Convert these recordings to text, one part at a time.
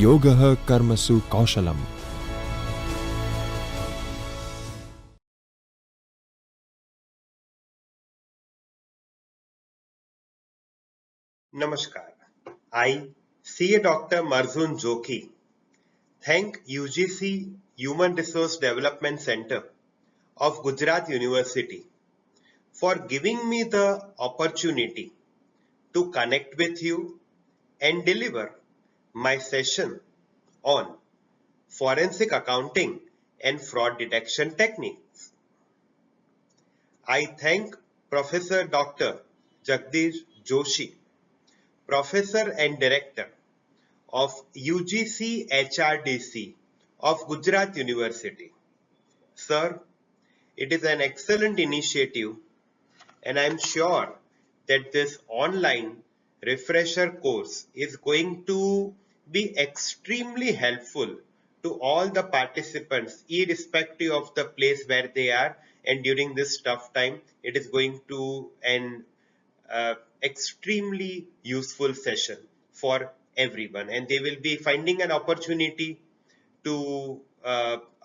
योगः कर्मसु कौशलम्. Namaskar. I, CA Dr. Marzun Joki, thank UGC Human Resource Development Center of Gujarat University for giving me the opportunity to connect with you and deliver my session on forensic accounting and fraud detection techniques. I thank Professor Dr. Jagdish Joshi, Professor and Director of UGC HRDC of Gujarat University. Sir, it is an excellent initiative and I am sure that this online refresher course is going to be extremely helpful to all the participants irrespective of the place where they are, and during this tough time it is going to an extremely useful session for everyone, and they will be finding an opportunity to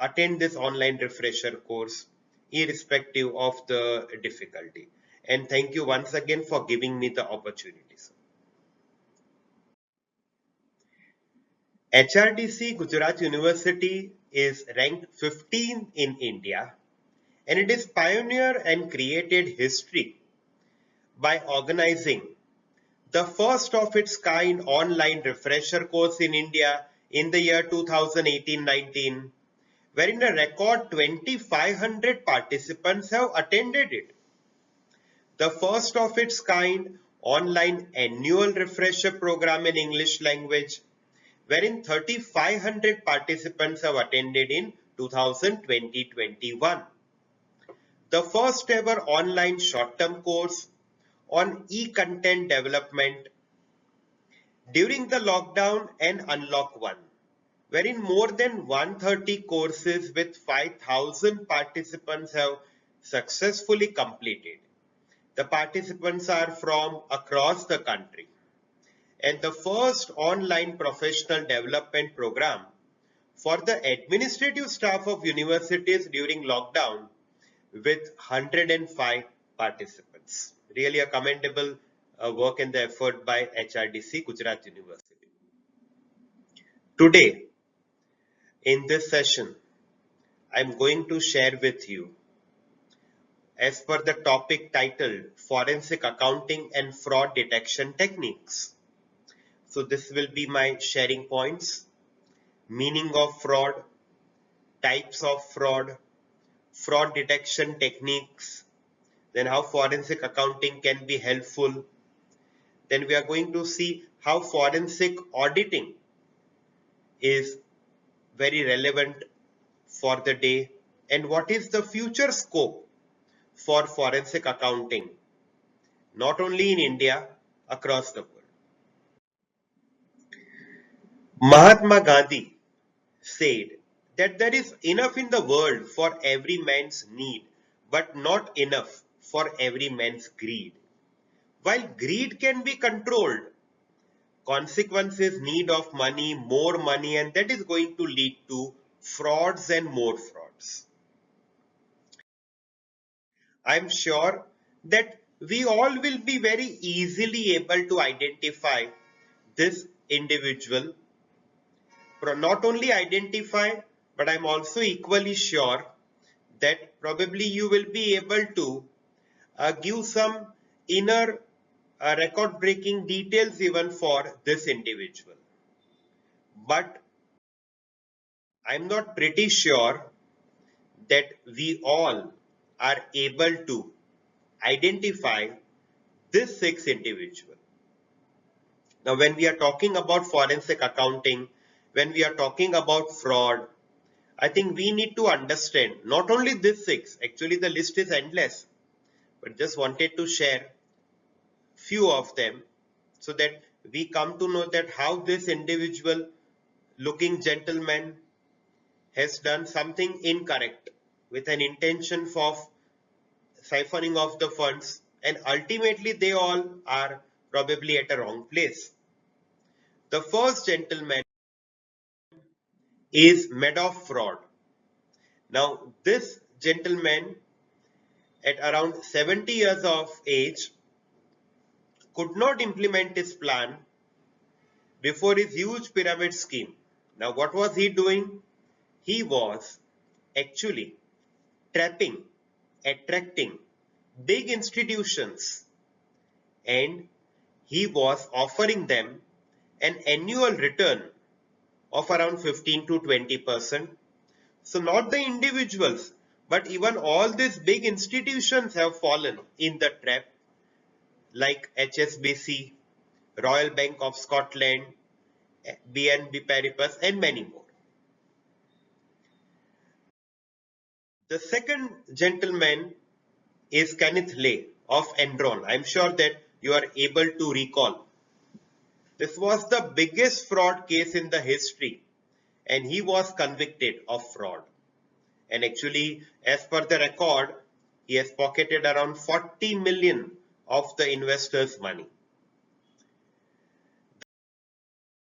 attend this online refresher course irrespective of the difficulty. And thank you once again for giving me the opportunities. HRDC Gujarat University is ranked 15 in India, and it is pioneer and created history by organizing the first of its kind online refresher course in India in the year 2018-19, wherein a record 2,500 participants have attended it. The first of its kind online annual refresher program in English language, wherein 3,500 participants have attended in 2020-21. The first ever online short-term course on e-content development during the lockdown and unlock 1, wherein more than 130 courses with 5,000 participants have successfully completed. The participants are from across the country. And the first online professional development program for the administrative staff of universities during lockdown with 105 participants. Really a commendable work and the effort by HRDC Gujarat University. Today, in this session, I'm going to share with you, as per the topic titled Forensic Accounting and Fraud Detection Techniques. So this will be my sharing points, meaning of fraud, types of fraud, fraud detection techniques, then how forensic accounting can be helpful. Then we are going to see how forensic auditing is very relevant for the day, and what is the future scope for forensic accounting, not only in India, across the world. Mahatma Gandhi said that there is enough in the world for every man's need, but not enough for every man's greed. While greed can be controlled, consequences need of money, more money, and that is going to lead to frauds and more frauds. I'm sure that we all will be very easily able to identify this individual. Not only identify, but I'm also equally sure that probably you will be able to give some inner record breaking details even for this individual. But I'm not pretty sure that we all are able to identify this 6 individual. Now, when we are talking about forensic accounting, when we are talking about fraud, I think we need to understand not only this 6, actually the list is endless, but just wanted to share few of them so that we come to know that how this individual looking gentleman has done something incorrect with an intention of siphoning off the funds, and ultimately they all are probably at a wrong place. The first gentleman is Madoff fraud. Now, this gentleman at around 70 years of age could not implement his plan before his huge pyramid scheme. Now, what was he doing? He was actually trapping, attracting big institutions, and he was offering them an annual return of around 15 to 20%. So not the individuals, but even all these big institutions have fallen in the trap, like HSBC, Royal Bank of Scotland, BNP Paribas, and many more. The second gentleman is Kenneth Lay of Enron. I'm sure that you are able to recall. This was the biggest fraud case in the history, and he was convicted of fraud. And actually, as per the record, he has pocketed around 40 million of the investors' money.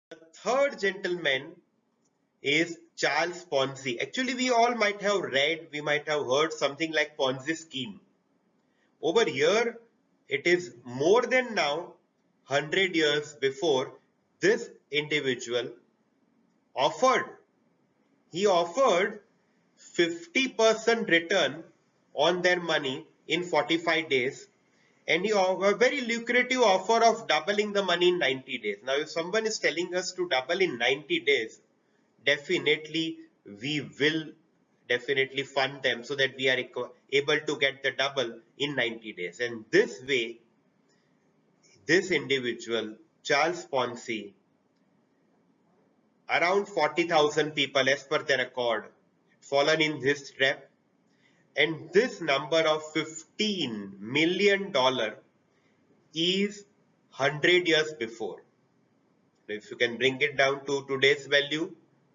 The third gentleman is Charles Ponzi. Actually, we all might have read, we might have heard something like Ponzi scheme. Over here, it is more than now 100 years before this individual offered. He offered 50% return on their money in 45 days, and he offered a very lucrative offer of doubling the money in 90 days. Now, if someone is telling us to double in 90 days, definitely we will definitely fund them so that we are able to get the double in 90 days. And this way, this individual, Charles Ponzi, around 40,000 people as per the record, fallen in this trap, and this number of $15 million is 100 years before. If you can bring it down to today's value,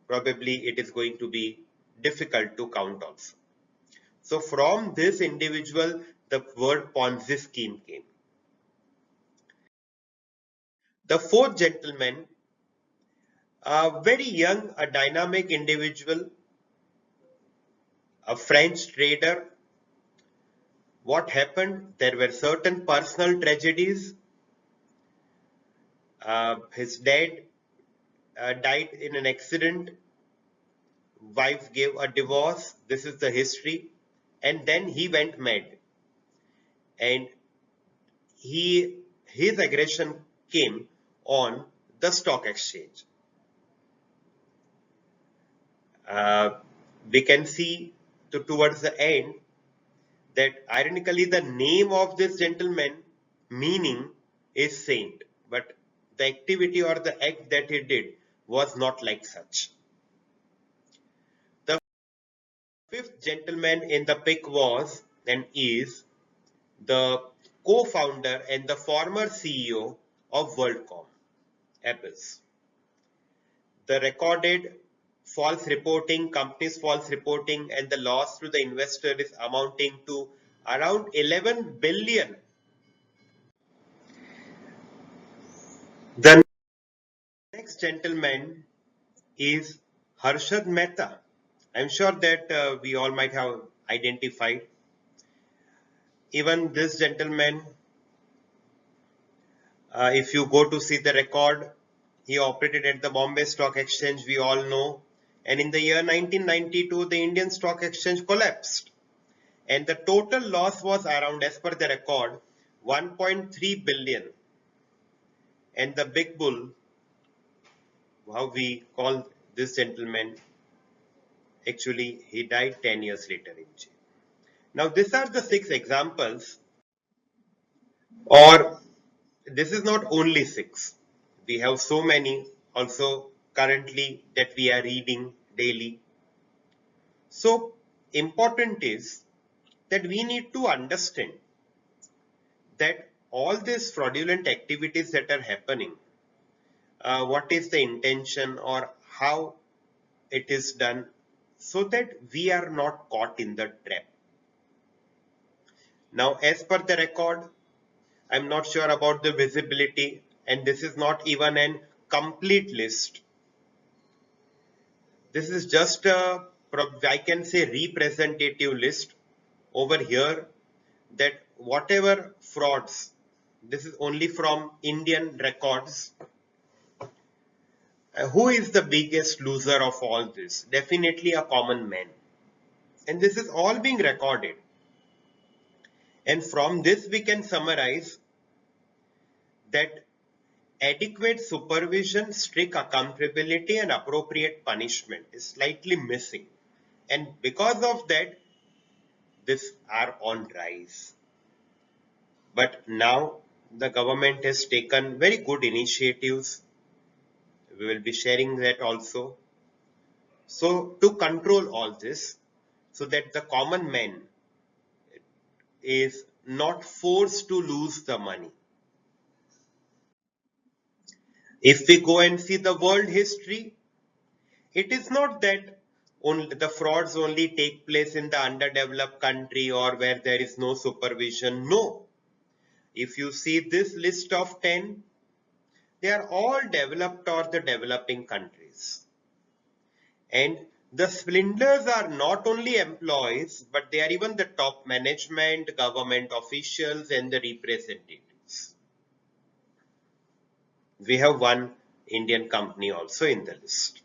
probably it is going to be difficult to count also. So from this individual, the word Ponzi scheme came. The fourth gentleman, a very young, a dynamic individual, a French trader. What happened? There were certain personal tragedies. His dad died in an accident. Wife gave a divorce. This is the history. And then he went mad. And his aggression came on the stock exchange. We can see towards the end that ironically the name of this gentleman meaning is saint, but the activity or the act that he did was not like such. The fifth gentleman in the pick was and is the co-founder and the former CEO of WorldCom, Abyss. The recorded false reporting, companies false reporting, and the loss to the investor is amounting to around 11 billion. The next gentleman is Harshad Mehta. I'm sure that we all might have identified. Even this gentleman, if you go to see the record, he operated at the Bombay Stock Exchange, we all know. And in the year 1992, the Indian Stock Exchange collapsed. And the total loss was around, as per the record, 1.3 billion. And the big bull, how we call this gentleman, actually he died 10 years later in jail. Now these are the 6 examples, or this is not only 6. We have so many also currently that we are reading daily. So important is that we need to understand that all these fraudulent activities that are happening, what is the intention or how it is done, so that we are not caught in the trap. Now, as per the record, I'm not sure about the visibility, and this is not even an complete list. This is just a, I can say, representative list over here, that whatever frauds, this is only from Indian records. Who is the biggest loser of all this? Definitely a common man. And this is all being recorded. And from this we can summarize that adequate supervision, strict accountability and appropriate punishment is slightly missing. And because of that, these are on rise. But now the government has taken very good initiatives. We will be sharing that also. So to control all this, so that the common man is not forced to lose the money. If we go and see the world history, it is not that only the frauds only take place in the underdeveloped country or where there is no supervision. No. If you see this list of 10, they are all developed or the developing countries. And the swindlers are not only employees, but they are even the top management, government officials, and the representatives. We have one Indian company also in the list.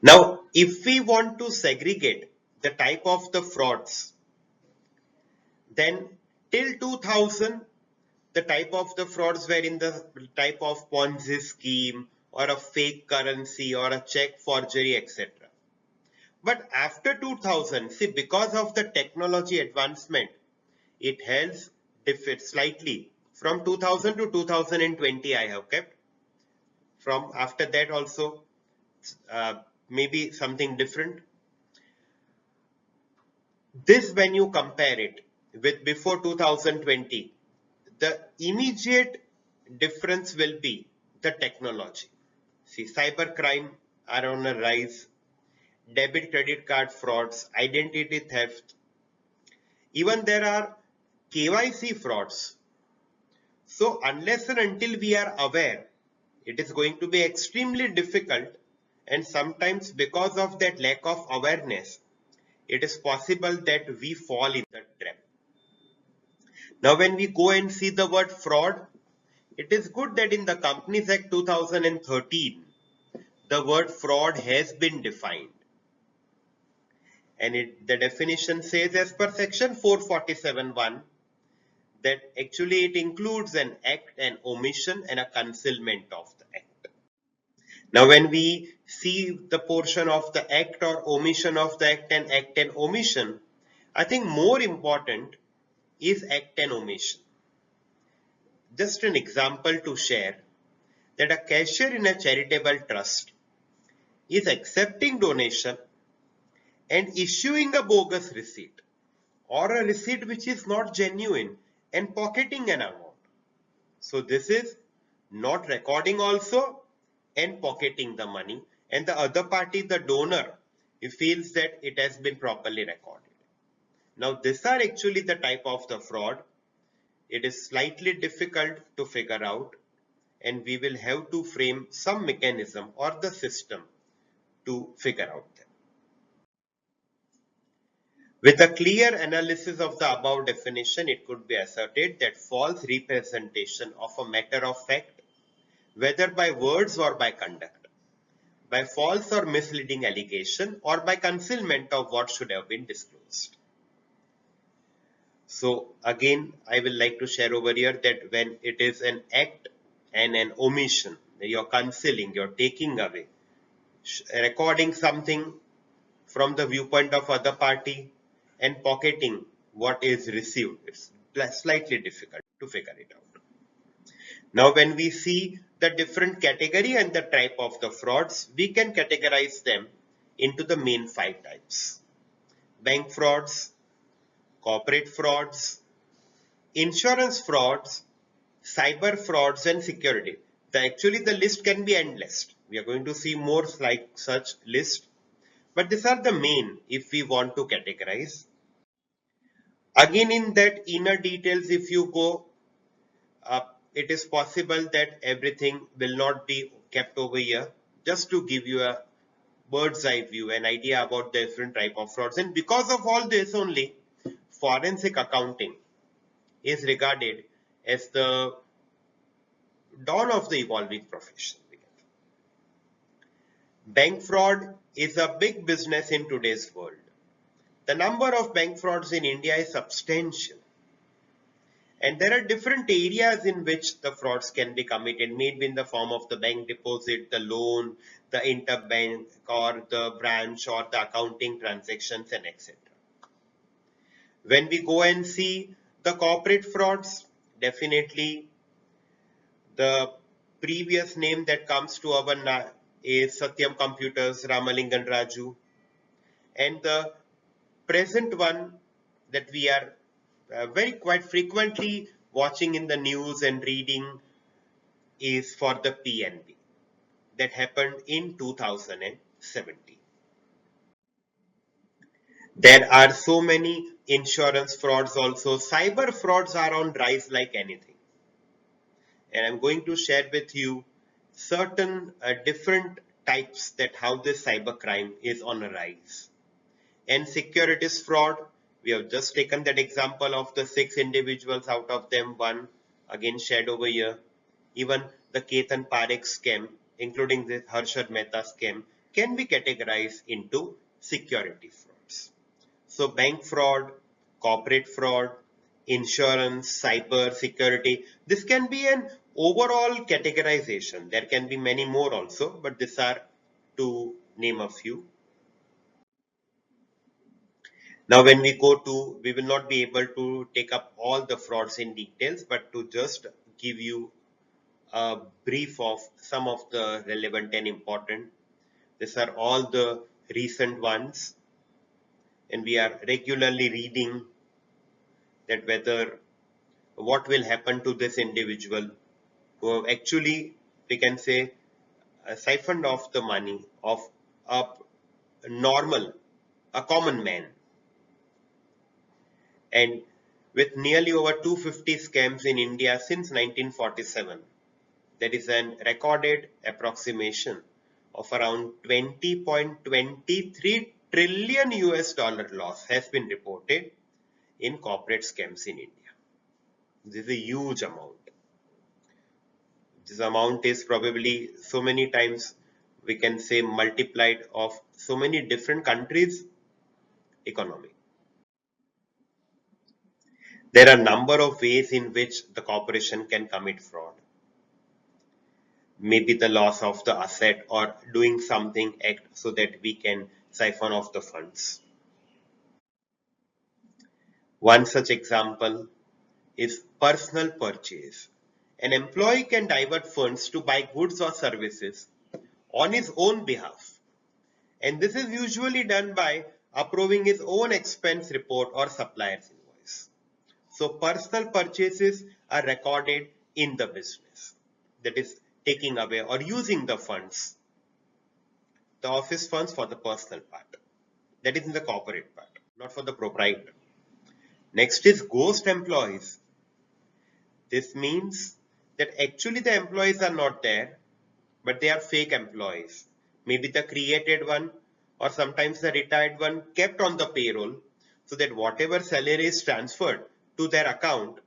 Now, if we want to segregate the type of the frauds, then till 2000, the type of the frauds were in the type of Ponzi scheme or a fake currency or a check forgery, etc. But after 2000, see, because of the technology advancement, it has differed slightly. From 2000 to 2020, I have kept. From after that also, maybe something different. This, when you compare it with before 2020, the immediate difference will be the technology. See, cybercrime are on a rise, debit credit card frauds, identity theft. Even there are KYC frauds. So unless and until we are aware, it is going to be extremely difficult, and sometimes because of that lack of awareness, it is possible that we fall in the trap. Now when we go and see the word fraud, it is good that in the Companies Act 2013, the word fraud has been defined. And the definition says, as per section 447(1), that actually it includes an act, an omission and a concealment of the act. Now when we see the portion of the act or omission of the act and omission, I think more important is act and omission. Just an example to share, that a cashier in a charitable trust is accepting donation and issuing a bogus receipt or a receipt which is not genuine and pocketing an amount. So this is not recording also and pocketing the money, and the other party, the donor, he feels that it has been properly recorded. Now these are actually the type of the fraud. It is slightly difficult to figure out, and we will have to frame some mechanism or the system to figure out them. With a clear analysis of the above definition, it could be asserted that false representation of a matter of fact, whether by words or by conduct, by false or misleading allegation, or by concealment of what should have been disclosed. So again, I will like to share over here that when it is an act and an omission, you're concealing, you're taking away, recording something from the viewpoint of other party and pocketing what is received, it's slightly difficult to figure it out. Now when we see the different category and the type of the frauds, we can categorize them into the main 5 types. Bank frauds, corporate frauds, insurance frauds, cyber frauds and security. Actually the list can be endless. We are going to see more like such list, but these are the main if we want to categorize. Again, in that inner details, if you go, it is possible that everything will not be kept over here. just to give you a bird's eye view, an idea about the different type of frauds. And because of all this only, forensic accounting is regarded as the dawn of the evolving profession. Bank fraud is a big business in today's world. The number of bank frauds in India is substantial. And there are different areas in which the frauds can be committed, maybe in the form of the bank deposit, the loan, the interbank or the branch or the accounting transactions and etc. When we go and see the corporate frauds, definitely the previous name that comes to our is Satyam Computers, Ramalingan Raju, and the present one that we are very quite frequently watching in the news and reading is for the PNB that happened in 2017. There are so many insurance frauds also. Cyber frauds are on rise like anything. And I'm going to share with you certain different types that how this cyber crime is on a rise. And securities fraud, we have just taken that example of the 6 individuals, out of them one again shared over here. Even the Ketan Parekh scam, including the Harshad Mehta scam, can be categorized into security frauds. So bank fraud, corporate fraud, insurance, cyber security, this can be an overall categorization. There can be many more also, but these are to name a few. Now when we go to, we will not be able to take up all the frauds in details, but to just give you a brief of some of the relevant and important. These are all the recent ones, and we are regularly reading that whether what will happen to this individual who have actually, we can say, siphoned off the money of a normal, a common man. And with nearly over 250 scams in India since 1947, there is an recorded approximation of around 20.23 trillion US dollar loss has been reported in corporate scams in India. This is a huge amount. This amount is probably so many times, we can say, multiplied of so many different countries' economy. There are a number of ways in which the corporation can commit fraud. Maybe the loss of the asset or doing something act so that we can siphon off the funds. One such example is personal purchase. An employee can divert funds to buy goods or services on his own behalf. And this is usually done by approving his own expense report or supplier's invoice. So personal purchases are recorded in the business. That is taking away or using the funds, the office funds for the personal part. That is in the corporate part, not for the proprietor. Next is ghost employees. This means that actually the employees are not there, but they are fake employees. Maybe the created one or sometimes the retired one kept on the payroll so that whatever salary is transferred to their account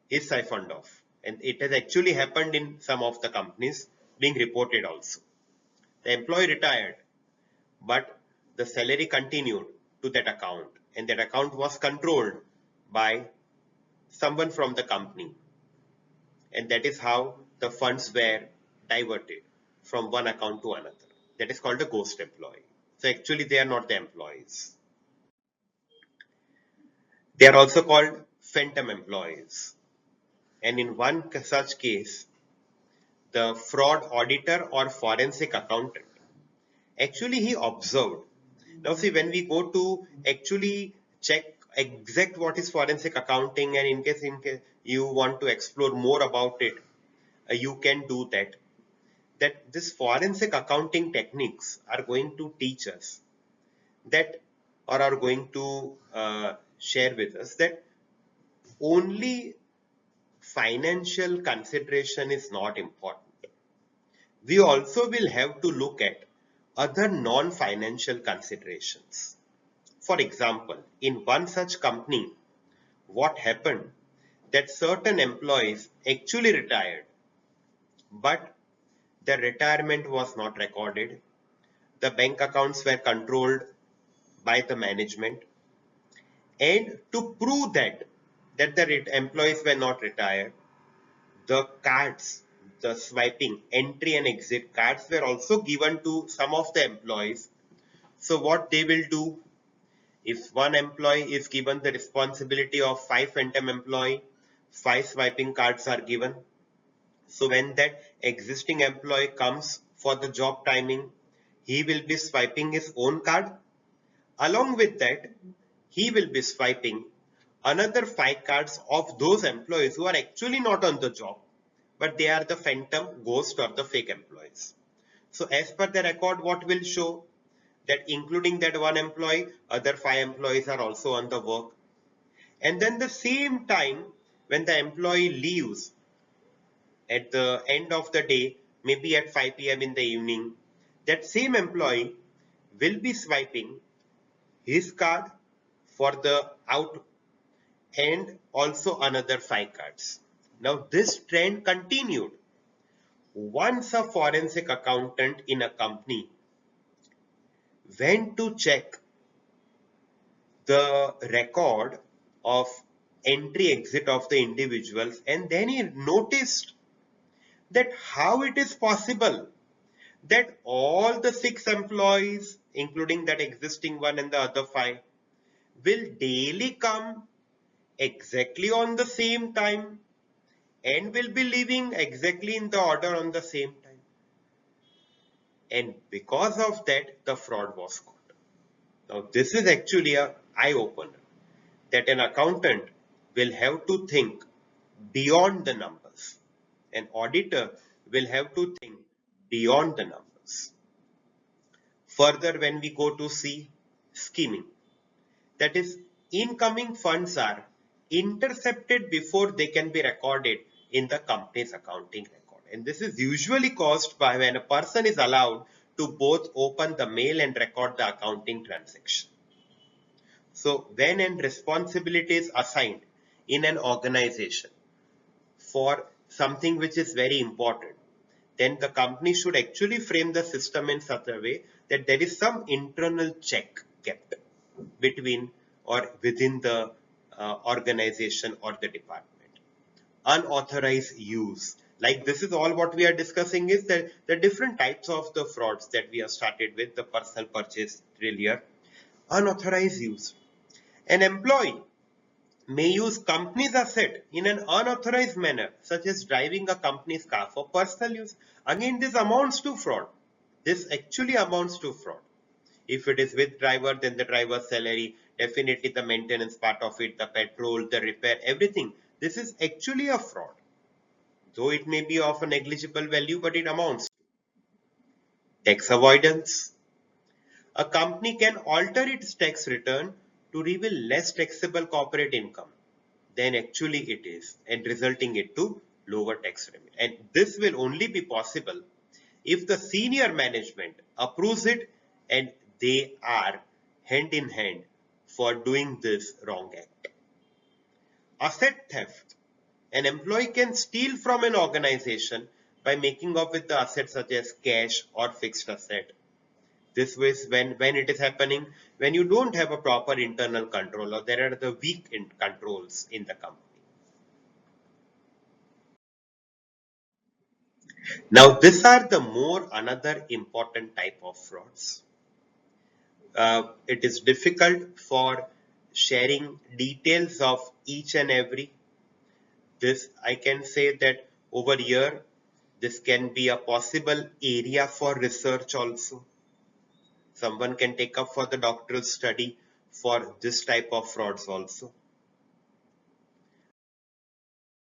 is siphoned off. And it has actually happened in some of the companies being reported also. The employee retired, but the salary continued to that account, and that account was controlled by someone from the company. And that is how the funds were diverted from one account to another. That is called a ghost employee. So actually they are not the employees. They are also called phantom employees. And in one such case, the fraud auditor or forensic accountant, actually he observed. Now see, when we go to actually check exact what is forensic accounting, and in case you want to explore more about it, you can do that. That this forensic accounting techniques are going to teach us that, or are going to share with us that only financial consideration is not important. we also will have to look at other non-financial considerations. For example, in one such company, what happened that certain employees actually retired, but their retirement was not recorded. The bank accounts were controlled by the management, and to prove that the employees were not retired, the cards, the swiping entry and exit cards were also given to some of the employees. So what they will do, if one employee is given the responsibility of 5 phantom employee, 5 swiping cards are given. So when that existing employee comes for the job timing, he will be swiping his own card. Along with that, he will be swiping another 5 cards of those employees who are actually not on the job, but they are the phantom, ghost or the fake employees. So as per the record, what will show that including that one employee, other 5 employees are also on the work. And then the same time when the employee leaves at the end of the day, maybe at 5 p.m. in the evening, that same employee will be swiping his card for the out and also another 5 cards. Now this trend continued. Once a forensic accountant in a company went to check the record of entry exit of the individuals, and then he noticed that how it is possible that all the 6 employees, including that existing one and the other 5, will daily come exactly on the same time and will be leaving exactly in the order on the same time. And because of that, the fraud was caught. Now, this is actually an eye-opener that an accountant will have to think beyond the numbers. An auditor will have to think beyond the numbers. Further, when we go to see skimming, that is, incoming funds are intercepted before they can be recorded in the company's accounting record. And this is usually caused by when a person is allowed to both open the mail and record the accounting transaction. So when an responsibility is assigned in an organization for something which is very important, then the company should actually frame the system in such a way that there is some internal check kept between or within the organization or the department. Unauthorized use. Like this is all what we are discussing is that the different types of the frauds that we have started with the personal purchase earlier. Unauthorized use. An employee may use company's asset in an unauthorized manner, such as driving a company's car for personal use. Again, this amounts to fraud. This actually amounts to fraud. If it is with driver, then the driver's salary, definitely the maintenance part of it, the petrol, the repair, everything. This is actually a fraud. Though it may be of a negligible value, but it amounts. Tax avoidance. A company can alter its tax return to reveal less taxable corporate income than actually it is, and resulting it to lower tax remit. And this will only be possible if the senior management approves it and they are hand in hand for doing this wrong act. Asset theft. An employee can steal from an organization by making off with the assets such as cash or fixed asset. This is when it is happening when you don't have a proper internal control or there are the weak controls in the company. Now, these are the more another important type of frauds. It is difficult for sharing details of each and every. This I can say that over here, this can be a possible area for research also. Someone can take up for the doctoral study for this type of frauds also.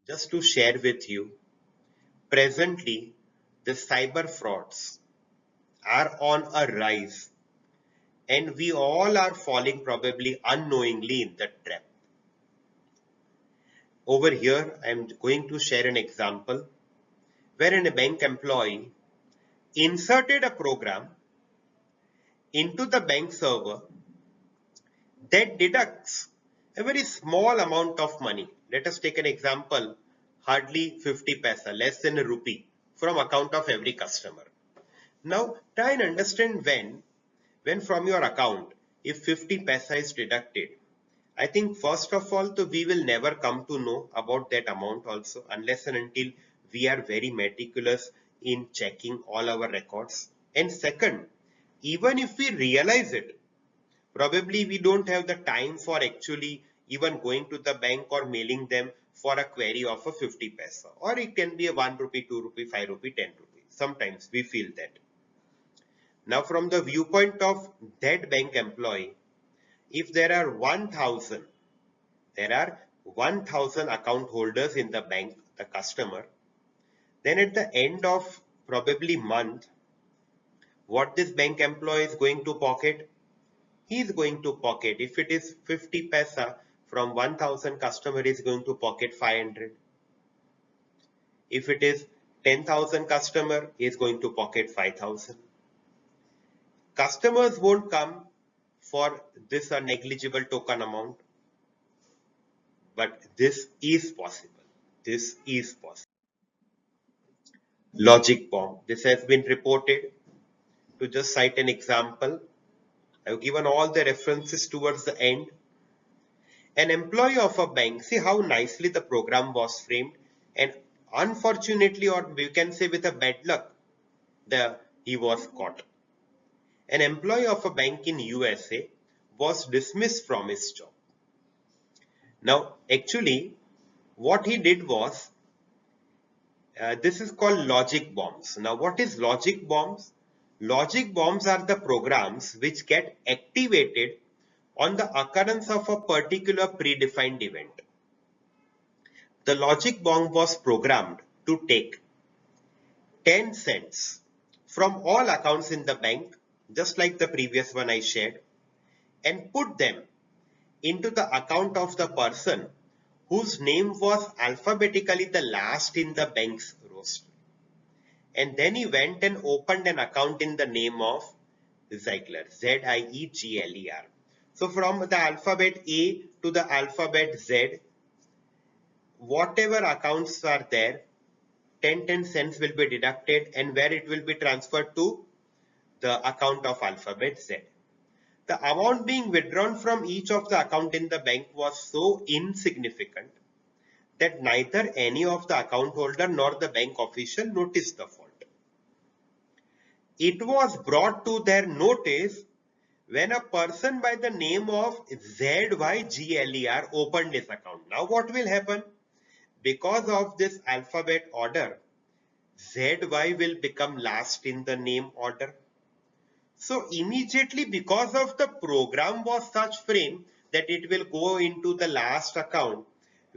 Just to share with you, presently the cyber frauds are on a rise and we all are falling probably unknowingly in that trap. Over here, I am going to share an example wherein a bank employee inserted a program into the bank server that deducts a very small amount of money. Let us take an example, hardly 50 paisa, less than a rupee from account of every customer. Now try and understand when from your account, if 50 paisa is deducted, I think first of all, we will never come to know about that amount also unless and until we are very meticulous in checking all our records. And second, even if we realize it, probably we don't have the time for actually even going to the bank or mailing them for a query of a 50 paisa, or it can be a 1 rupee, 2 rupee, 5 rupee, 10 rupee. Sometimes we feel that. Now from the viewpoint of that bank employee, if there are 1000 account holders in the bank, the customer, then at the end of probably month, what this bank employee is going to pocket? He is going to pocket, if it is 50 paisa from 1000 customer, is going to pocket 500. If it is 10,000 customer, he is going to pocket 5,000. Customers won't come for this a negligible token amount, but this is possible. This is possible. Logic bomb. This has been reported. To just cite an example, I've given all the references towards the end. An employee of a bank, see how nicely the program was framed, and unfortunately, or you can say with a bad luck, he was caught. An employee of a bank in USA was dismissed from his job. Now, actually, what he did was, this is called logic bombs. Now, what is logic bombs? Logic bombs are the programs which get activated on the occurrence of a particular predefined event. The logic bomb was programmed to take 10 cents from all accounts in the bank, just like the previous one I shared, and put them into the account of the person whose name was alphabetically the last in the bank's roster. And then he went and opened an account in the name of Ziegler, Ziegler. So from the alphabet A to the alphabet Z, whatever accounts are there, 10 cents will be deducted, and where it will be transferred to the account of alphabet Z. The amount being withdrawn from each of the account in the bank was so insignificant that neither any of the account holder nor the bank official noticed the fault. It was brought to their notice when a person by the name of ZYGLER opened his account. Now what will happen? Because of this alphabet order, ZY will become last in the name order. So immediately, because of the program was such frame that it will go into the last account,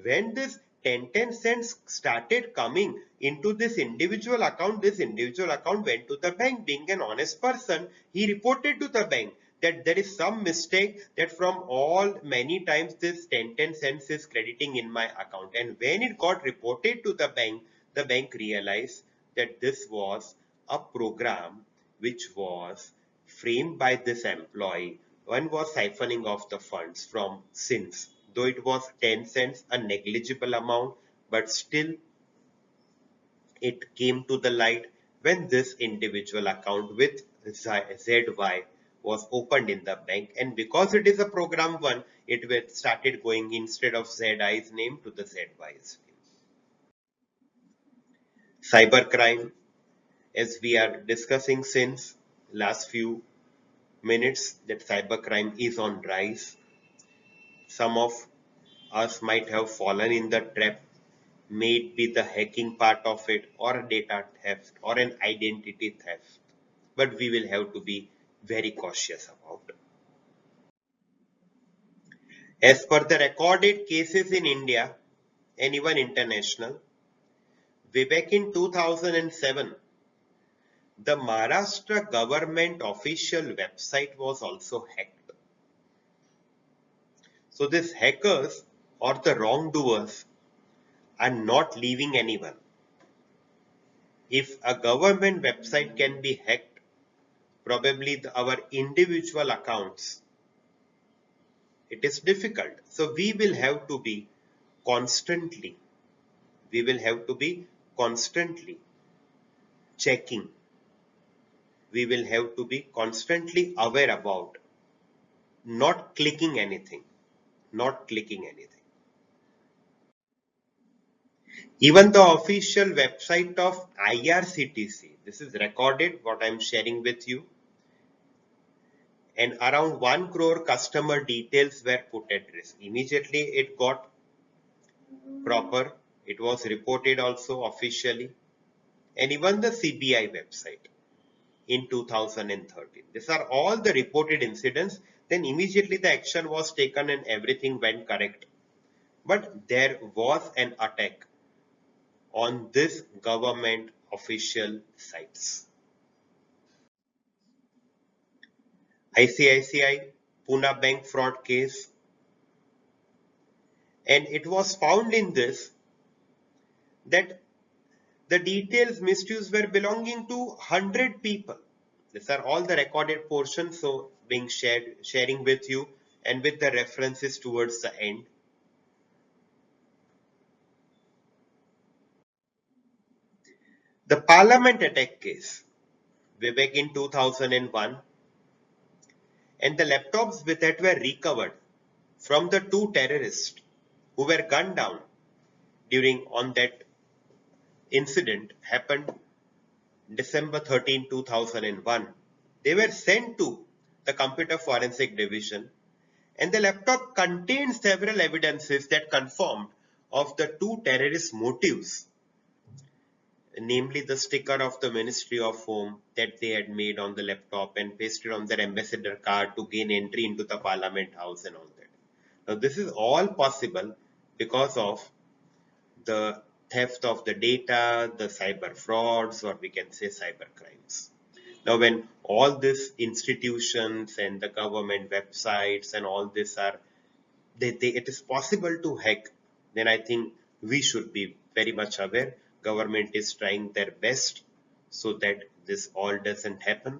when this 10 cents started coming into this individual account went to the bank. Being an honest person, he reported to the bank that there is some mistake, that from all many times this 10 cents is crediting in my account. And when it got reported to the bank realized that this was a program which was framed by this employee. One was siphoning off the funds from SINs. Though it was 10 cents, a negligible amount, but still it came to the light when this individual account with ZY was opened in the bank, and because it is a program one, it started going instead of ZI's name to the ZY's name. Cybercrime, as we are discussing since last few minutes, that cybercrime is on rise. Some of us might have fallen in the trap, may it be the hacking part of it, or data theft, or an identity theft. But we will have to be very cautious about it. As per the recorded cases in India and even international, way back in 2007, the Maharashtra government official website was also hacked. So these hackers or the wrongdoers are not leaving anyone. If a government website can be hacked, probably our individual accounts, it is difficult. So we will have to be constantly, we will have to be constantly checking. We will have to be constantly aware about not clicking anything, not clicking anything. Even the official website of IRCTC, this is recorded what I'm sharing with you, and around 1 crore customer details were put at risk. Immediately it got proper, it was reported also officially, and even the CBI website in 2013. These are all the reported incidents. Then immediately the action was taken and everything went correct. But there was an attack on this government official sites. ICICI Pune Bank fraud case, and it was found in this that the details misused were belonging to 100 people. These are all the recorded portions, so being sharing with you and with the references towards the end. The Parliament attack case, way back in 2001, and the laptops with that were recovered from the two terrorists who were gunned down during on that incident happened December 13, 2001. They were sent to the Computer Forensic Division, and the laptop contained several evidences that confirmed of the two terrorist motives, namely the sticker of the Ministry of Home that they had made on the laptop and pasted on their ambassador card to gain entry into the Parliament House and all that. Now this is all possible because of the theft of the data, the cyber frauds, or we can say cyber crimes. Now, when all these institutions and the government websites and all this are, it is possible to hack, then I think we should be very much aware. Government is trying their best so that this all doesn't happen.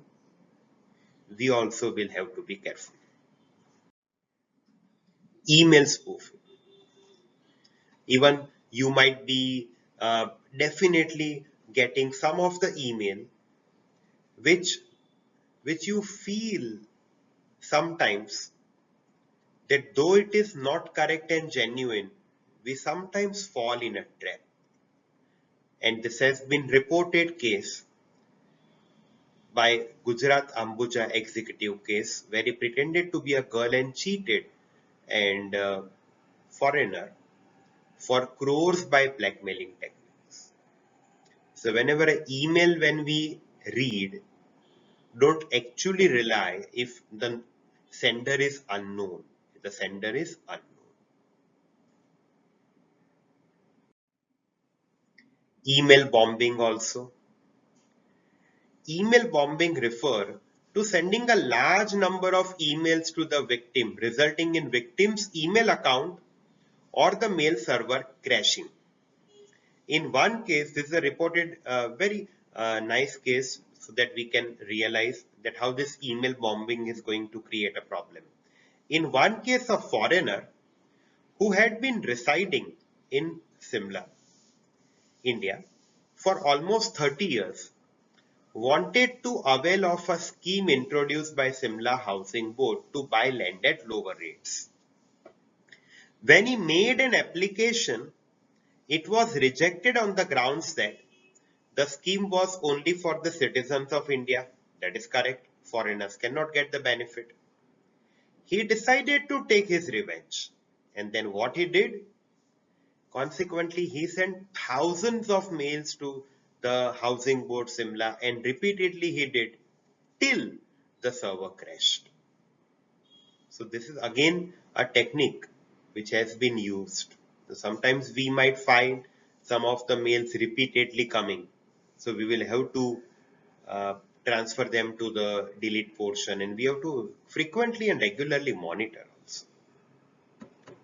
We also will have to be careful. Email spoofing. Even you might be definitely getting some of the email which you feel sometimes that though it is not correct and genuine, we sometimes fall in a trap. And this has been reported case by Gujarat Ambuja executive case where he pretended to be a girl and cheated and foreigner for crores by blackmailing techniques. So whenever an email when we read, don't actually rely if the sender is unknown. The sender is unknown. Email bombing also. Email bombing refer to sending a large number of emails to the victim, resulting in victim's email account or the mail server crashing. In one case, this is a reported very nice case so that we can realize that how this email bombing is going to create a problem. In one case, a foreigner who had been residing in Simla, India, for almost 30 years, wanted to avail of a scheme introduced by Simla Housing Board to buy land at lower rates. When he made an application, it was rejected on the grounds that the scheme was only for the citizens of India. That is correct. Foreigners cannot get the benefit. He decided to take his revenge. And then what he did? Consequently, he sent thousands of mails to the Housing Board Simla, and repeatedly he did till the server crashed. So this is again a technique which has been used. So sometimes we might find some of the mails repeatedly coming. So we will have to transfer them to the delete portion, and we have to frequently and regularly monitor also.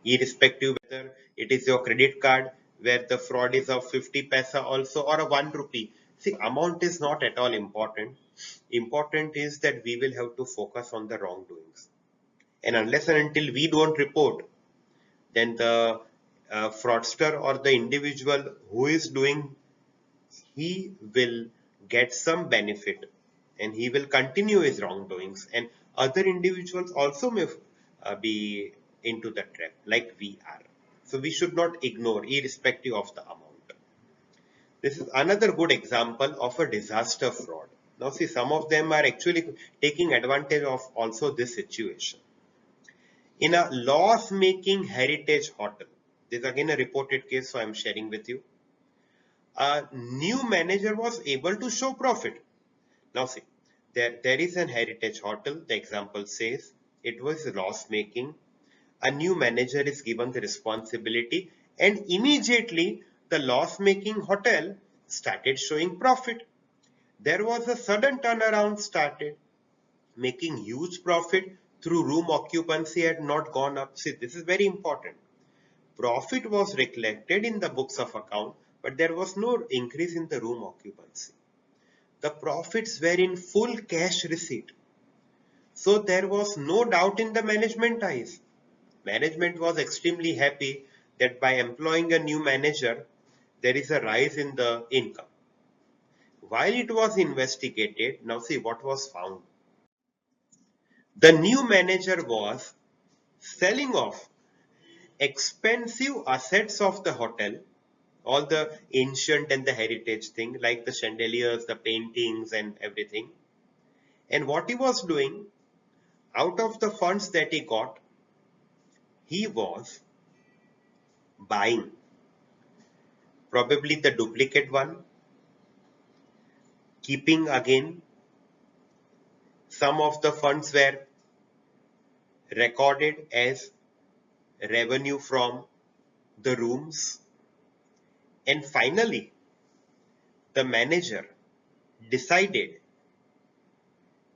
Irrespective whether it is your credit card where the fraud is of 50 paisa also or a 1 rupee, See, amount is not at all important. Important is that we will have to focus on the wrongdoings. And unless and until we don't report, then the fraudster or the individual who is doing, he will get some benefit and he will continue his wrongdoings, and other individuals also may be into the trap like we are. So we should not ignore irrespective of the amount. This is another good example of a disaster fraud. Now see, some of them are actually taking advantage of also this situation. In a loss-making heritage hotel, this is again a reported case, so I'm sharing with you. A new manager was able to show profit. Now see, there is an heritage hotel. The example says it was loss making. A new manager is given the responsibility, and immediately the loss making hotel started showing profit. There was a sudden turnaround started, making huge profit through room occupancy had not gone up. See, this is very important. Profit was reflected in the books of account, but there was no increase in the room occupancy. The profits were in full cash receipt. So there was no doubt in the management eyes. Management was extremely happy that by employing a new manager, there is a rise in the income. While it was investigated, now see what was found. The new manager was selling off expensive assets of the hotel, all the ancient and the heritage thing like the chandeliers, the paintings and everything. And what he was doing, out of the funds that he got, he was buying probably the duplicate one, keeping again some of the funds were recorded as revenue from the rooms, and finally the manager decided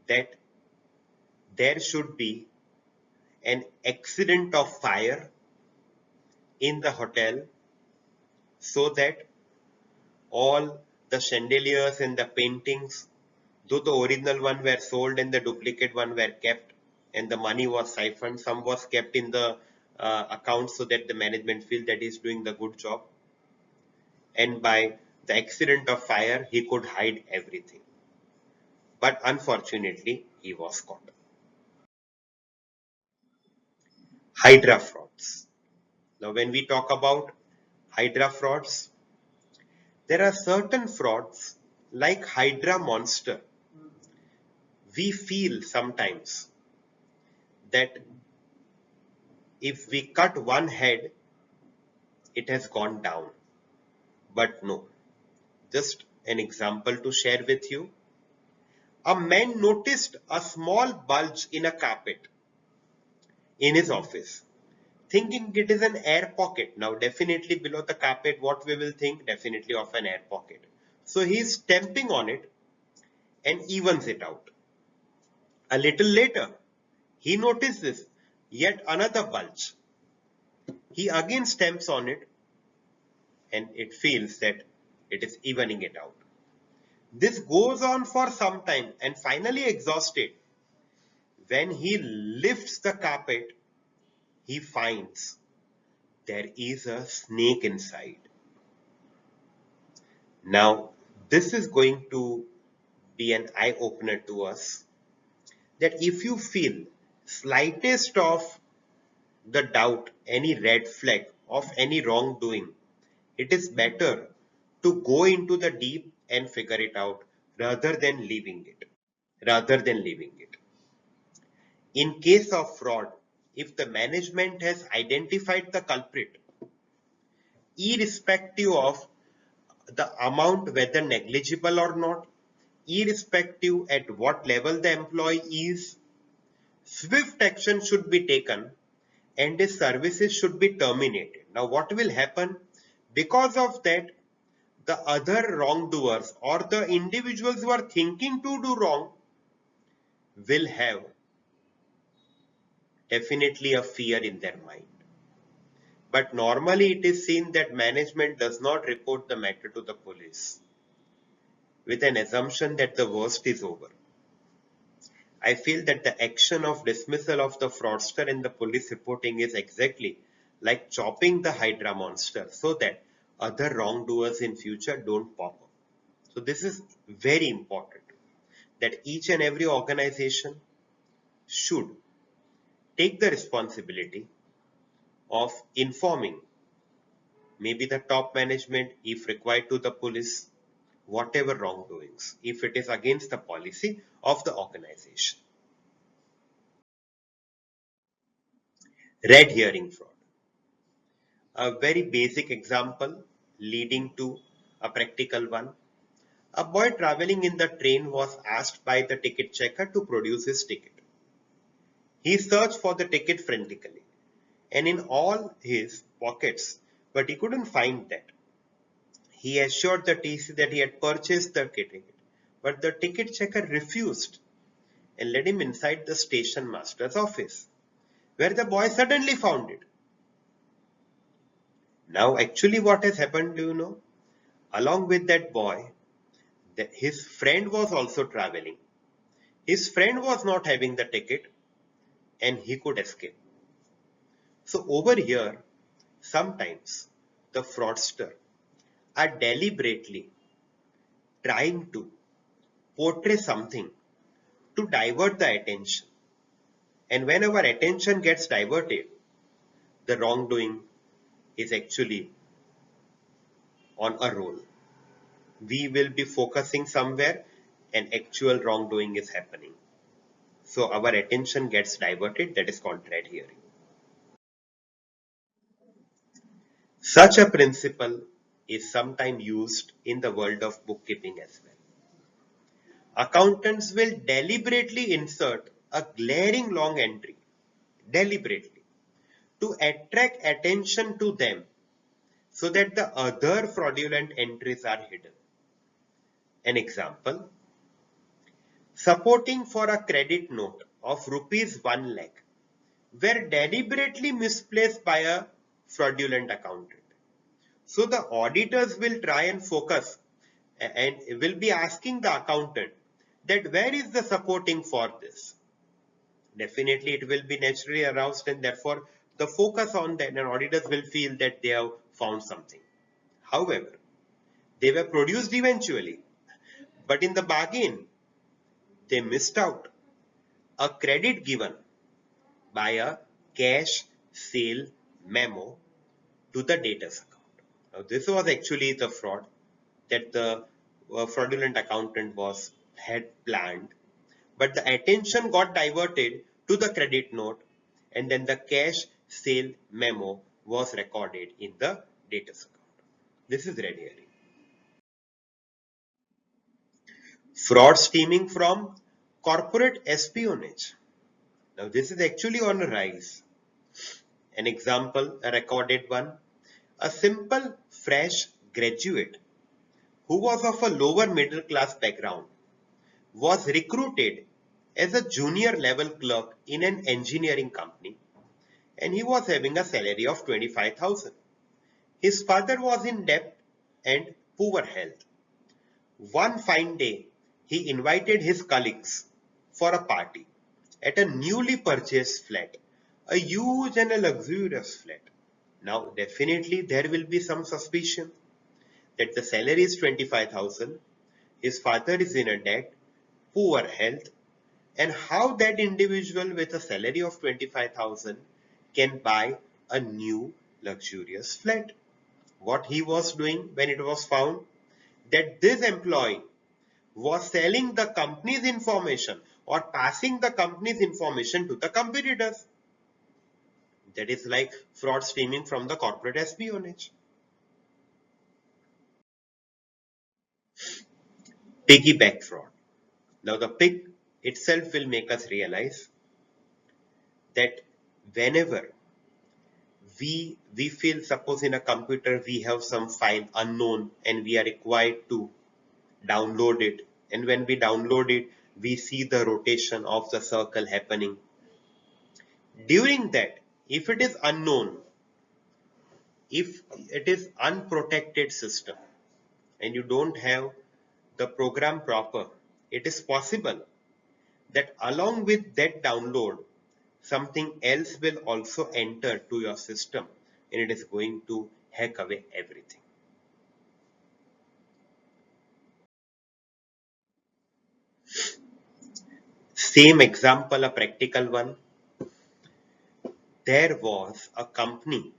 that there should be an accident of fire in the hotel so that all the chandeliers and the paintings, though the original one were sold and the duplicate one were kept and the money was siphoned, some was kept in the account so that the management feel that he's doing the good job, and by the accident of fire he could hide everything, but unfortunately he was caught. Hydra frauds. Now when we talk about Hydra frauds, there are certain frauds like Hydra monster. We feel sometimes that if we cut one head, it has gone down. But no. Just an example to share with you. A man noticed a small bulge in a carpet in his office, thinking it is an air pocket. Now definitely below the carpet, what we will think? Definitely of an air pocket. So he is stamping on it and evens it out. A little later, he notices yet another bulge. He again stamps on it and it feels that it is evening it out. This goes on for some time, and finally exhausted, when he lifts the carpet, he finds there is a snake inside. Now, this is going to be an eye-opener to us, that if you feel slightest of the doubt, any red flag of any wrongdoing, it is better to go into the deep and figure it out rather than leaving it. In case of fraud, if the management has identified the culprit, irrespective of the amount, whether negligible or not, irrespective at what level the employee is, swift action should be taken and his services should be terminated. Now what will happen? Because of that, the other wrongdoers or the individuals who are thinking to do wrong will have definitely a fear in their mind. But normally it is seen that management does not report the matter to the police. with an assumption that the worst is over. I feel that the action of dismissal of the fraudster in the police reporting is exactly like chopping the Hydra monster so that other wrongdoers in future don't pop up. So this is very important that each and every organization should take the responsibility of informing maybe the top management if required to the police whatever wrongdoings if it is against the policy of the organization. Red herring fraud. A very basic example leading to a practical one. A boy traveling in the train was asked by the ticket checker to produce his ticket. He searched for the ticket frantically and in all his pockets, but he couldn't find that. He assured the TC that he had purchased the ticket, but the ticket checker refused and led him inside the station master's office, where the boy suddenly found it. Now, actually, what has happened, do you know? Along with that boy, his friend was also traveling. His friend was not having the ticket and he could escape. So, over here, sometimes the fraudster are deliberately trying to portray something to divert the attention. And when our attention gets diverted, the wrongdoing is actually on a roll. We will be focusing somewhere and actual wrongdoing is happening. So our attention gets diverted, that is called red herring. Such a principle is sometimes used in the world of bookkeeping as well. Accountants will deliberately insert a glaring long entry, deliberately, to attract attention to them so that the other fraudulent entries are hidden. An example, supporting for a credit note of rupees 1 lakh were deliberately misplaced by a fraudulent accountant. So the auditors will try and focus and will be asking the accountant that where is the supporting for this? Definitely it will be naturally aroused and therefore the focus on that and auditors will feel that they have found something. However, they were produced eventually, but in the bargain, they missed out a credit given by a cash sale memo to the debtors account. Now, this was actually the fraud that the fraudulent accountant had planned, but the attention got diverted to the credit note and then the cash sale memo was recorded in the debtors account. This is red herring. Fraud stemming from corporate espionage. Now, this is actually on a rise. An example, a recorded one, a simple fresh graduate who was of a lower middle class background was recruited as a junior level clerk in an engineering company and he was having a salary of 25,000. His father was in debt and poor health. One fine day, he invited his colleagues for a party at a newly purchased flat, a huge and a luxurious flat. Now, definitely there will be some suspicion that the salary is 25,000, his father is in a debt, poor health, and how that individual with a salary of 25,000 can buy a new luxurious flat. What he was doing when it was found that this employee was selling the company's information or passing the company's information to the competitors. That is like fraud stemming from the corporate espionage. Piggyback fraud. Now the pig itself will make us realize that whenever we feel, suppose in a computer we have some file unknown and we are required to download it, and when we download it we see the rotation of the circle happening. During that, if it is unknown, if it is unprotected system and you don't have the program proper, it is possible that along with that download, something else will also enter to your system and it is going to hack away everything. Same example, a practical one. There was a company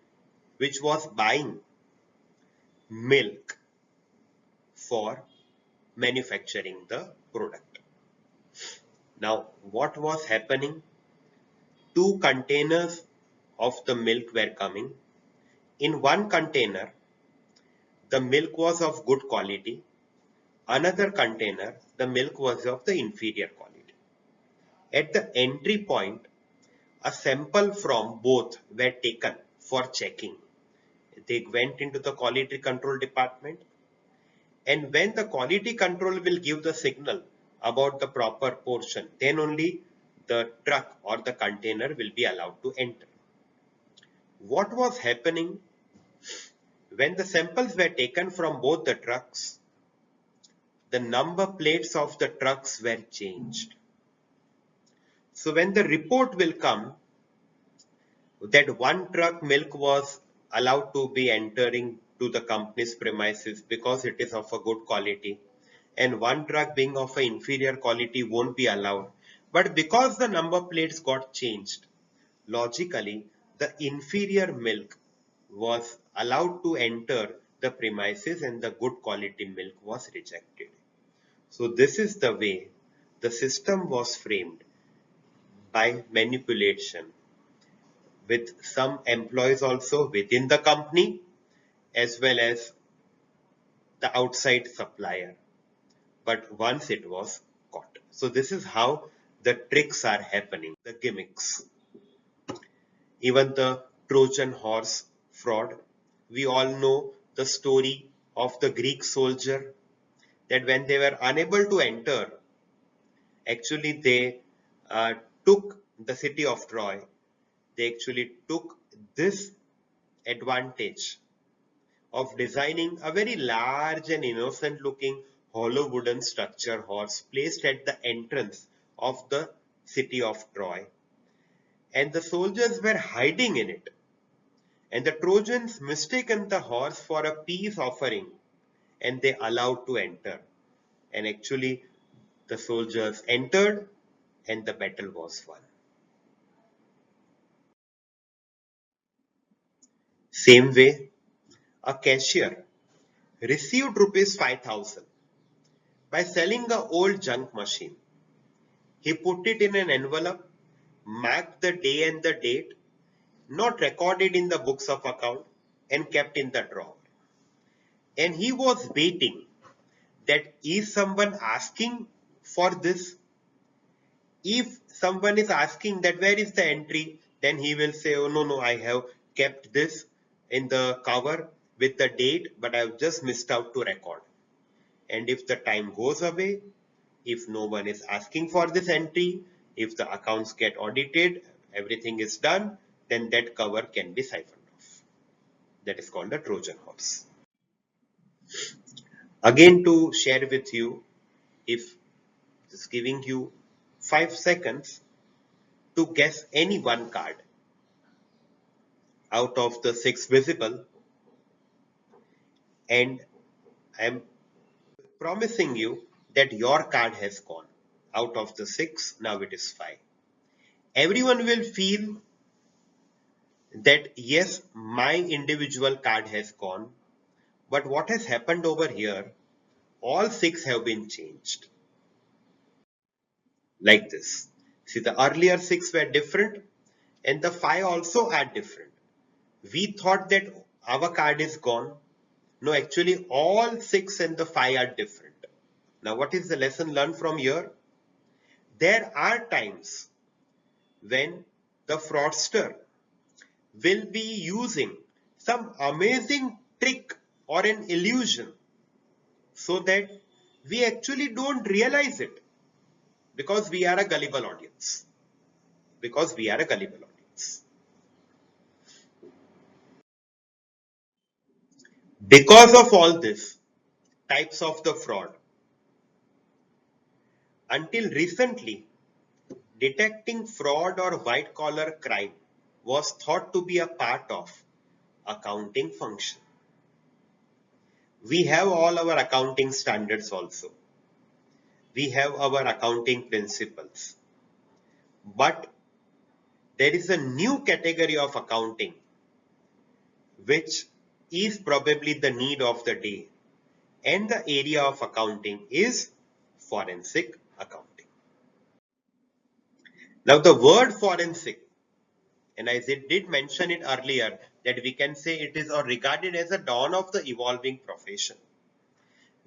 which was buying milk for manufacturing the product. Now, what was happening? Two containers of the milk were coming. In one container, the milk was of good quality. Another container, the milk was of the inferior quality. At the entry point, a sample from both were taken for checking. They went into the quality control department, and when the quality control will give the signal about the proper portion, then only the truck or the container will be allowed to enter. What was happening when the samples were taken from both the trucks? The number plates of the trucks were changed. So when the report will come that one truck milk was allowed to be entering to the company's premises because it is of a good quality, and one truck being of an inferior quality won't be allowed. But because the number plates got changed, logically the inferior milk was allowed to enter the premises and the good quality milk was rejected. So this is the way the system was framed by manipulation, with some employees also within the company as well as the outside supplier. But once it was caught. So this is how the tricks are happening, the gimmicks. Even the Trojan horse fraud. We all know the story of the Greek soldier, that when they were unable to enter, actually they uh, took the city of Troy. They actually took this advantage of designing a very large and innocent looking hollow wooden structure horse placed at the entrance of the city of Troy. And the soldiers were hiding in it. And the Trojans mistaken the horse for a peace offering and they allowed to enter. And actually the soldiers entered and the battle was won. Same way, a cashier received rupees 5,000 by selling a old junk machine. He put it in an envelope, marked the day and the date, not recorded in the books of account, and kept in the drawer. And he was waiting that is someone asking for this? If someone is asking that where is the entry, then he will say, oh no, I have kept this in the cover with the date, but I have just missed out to record. And if the time goes away, if no one is asking for this entry, if the accounts get audited, everything is done, then that cover can be siphoned off. That is called the Trojan horse. Again, to share with you, if it's giving you 5 seconds to guess any one card out of the 6 visible, and I am promising you that your card has gone. Out of the 6, now it is 5. Everyone will feel that yes, my individual card has gone, but what has happened over here, all 6 have been changed. Like this. See, the earlier 6 were different and the 5 also are different. We thought that our card is gone. No, actually all 6 and the 5 are different. Now what is the lesson learned from here? There are times when the fraudster will be using some amazing trick or an illusion so that we actually don't realize it because we are a gullible audience. Because we are a gullible audience. Because of all this types of the fraud, Until recently, detecting fraud or white-collar crime was thought to be a part of accounting function. We have all our accounting standards also. We have our accounting principles. But there is a new category of accounting which is probably the need of the day. And the area of accounting is forensic accounting. Now the word forensic, and as I did mention it earlier, that we can say it is or regarded as a dawn of the evolving profession.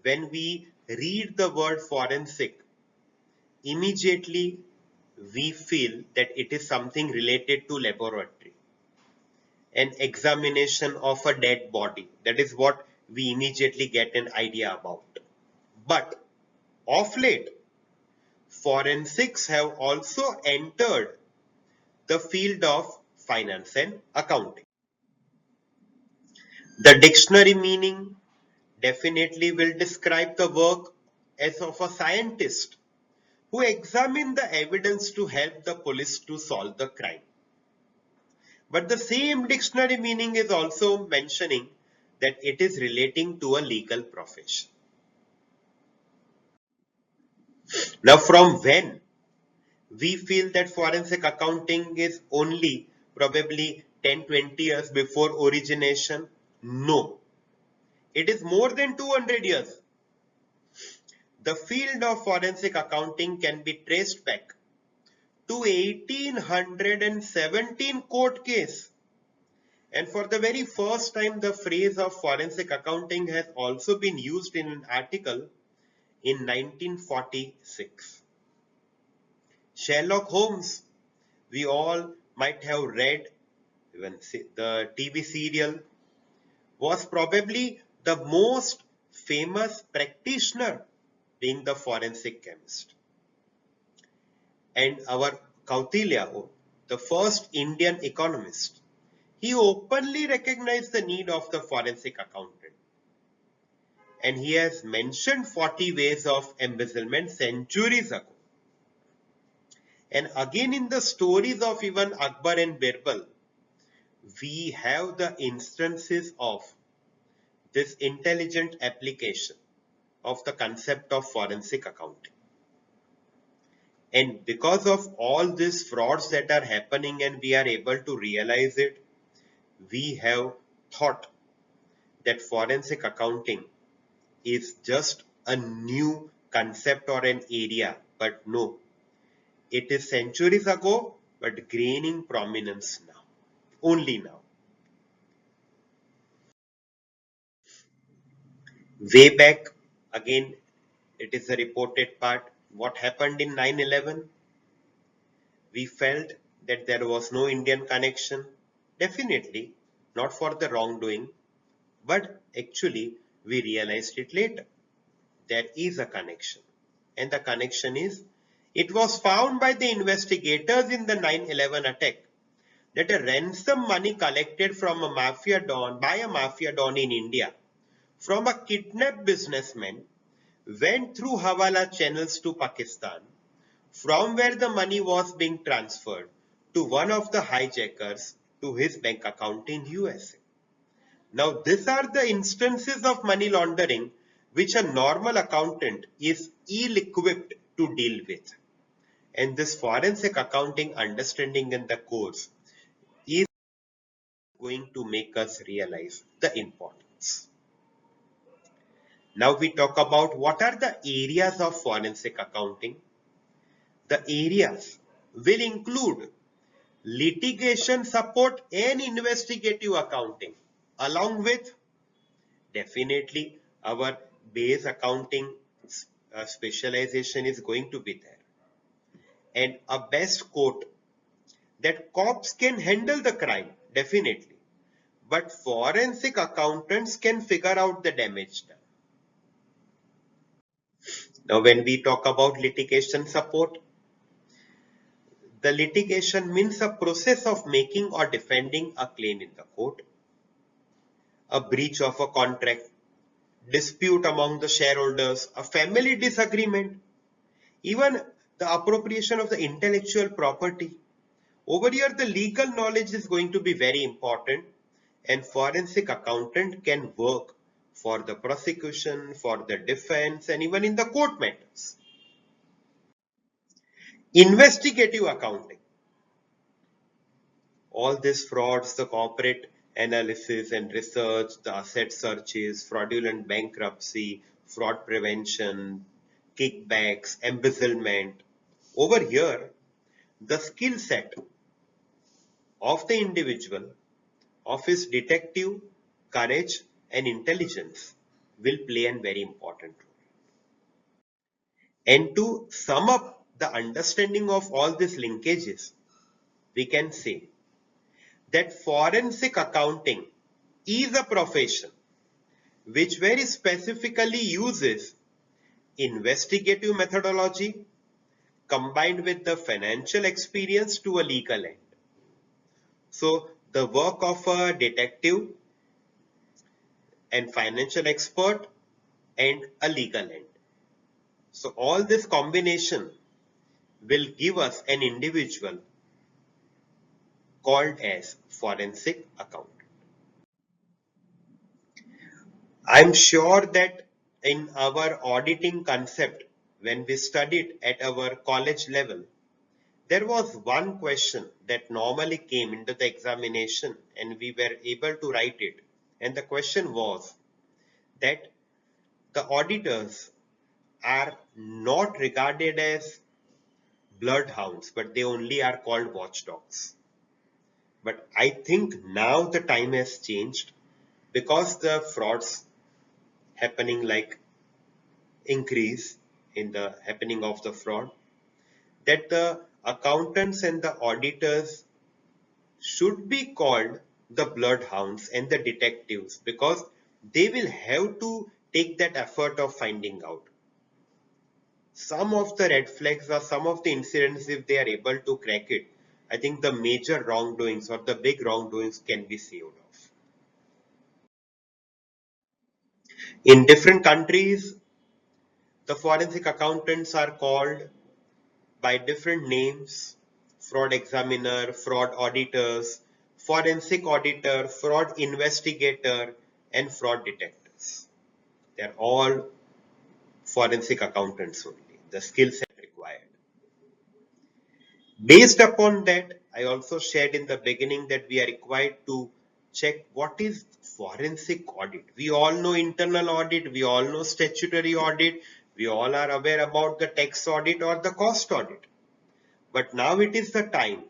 When we read the word forensic, immediately we feel that it is something related to laboratory, an examination of a dead body. That is what we immediately get an idea about. But of late, forensics have also entered the field of finance and accounting. The dictionary meaning definitely will describe the work as of a scientist who examine the evidence to help the police to solve the crime. But the same dictionary meaning is also mentioning that it is relating to a legal profession. Now, from when we feel that forensic accounting is only probably 10-20 years before origination? No, it is more than 200 years. The field of forensic accounting can be traced back to 1817 court case. And for the very first time, the phrase of forensic accounting has also been used in an article in 1946. Sherlock Holmes, we all might have read, even the TV serial, was probably the most famous practitioner being the forensic chemist. And our Kautilya, the first Indian economist, he openly recognized the need of the forensic accountant. And he has mentioned 40 ways of embezzlement centuries ago. And again in the stories of even Akbar and Birbal, we have the instances of this intelligent application of the concept of forensic accounting. And because of all these frauds that are happening and we are able to realize it, we have thought that forensic accounting is just a new concept or an area, but no, it is centuries ago, but gaining prominence now, only now. Way back, again, it is a reported part. What happened in 9/11? We felt that there was no Indian connection. Definitely, not for the wrongdoing, but actually, we realized it later. There is a connection. And the connection is, it was found by the investigators in the 9/11 attack that a ransom money collected from a mafia don by a mafia don in India from a kidnapped businessman went through Hawala channels to Pakistan, from where the money was being transferred to one of the hijackers to his bank account in USA. Now, these are the instances of money laundering which a normal accountant is ill-equipped to deal with. And this forensic accounting understanding in the course is going to make us realize the importance. Now we talk about what are the areas of forensic accounting. The areas will include litigation support and investigative accounting, along with definitely our base accounting specialization is going to be there. And a best quote that cops can handle the crime, definitely, but forensic accountants can figure out the damage done. Now, when we talk about litigation support, the litigation means a process of making or defending a claim in the court, a breach of a contract, dispute among the shareholders, a family disagreement, even the appropriation of the intellectual property. Over here, the legal knowledge is going to be very important, and forensic accountant can work for the prosecution, for the defense, and even in the court matters. Investigative accounting. All these frauds, the corporate analysis and research, the asset searches, fraudulent bankruptcy, fraud prevention, kickbacks, embezzlement. Over here, the skill set of the individual, of his detective courage and intelligence will play a very important role. And to sum up the understanding of all these linkages, we can say that forensic accounting is a profession which very specifically uses investigative methodology combined with the financial experience to a legal end. So the work of a detective and financial expert and a legal end. So all this combination will give us an individual called as forensic accountant. I'm sure that in our auditing concept, when we studied at our college level, there was one question that normally came into the examination and we were able to write it. And the question was that the auditors are not regarded as bloodhounds, but they only are called watchdogs. But I think now the time has changed because the frauds happening like increase in the happening of the fraud, that the accountants and the auditors should be called the bloodhounds and the detectives because they will have to take that effort of finding out some of the red flags or some of the incidents. If they are able to crack it, I think the major wrongdoings or the big wrongdoings can be saved off. In different countries, the forensic accountants are called by different names: fraud examiner, fraud auditors, forensic auditor, fraud investigator, and fraud detectives. They are all forensic accountants only, the skill set required. Based upon that, I also shared in the beginning that we are required to check what is forensic audit. We all know internal audit, we all know statutory audit, we all are aware about the tax audit or the cost audit. But now it is the time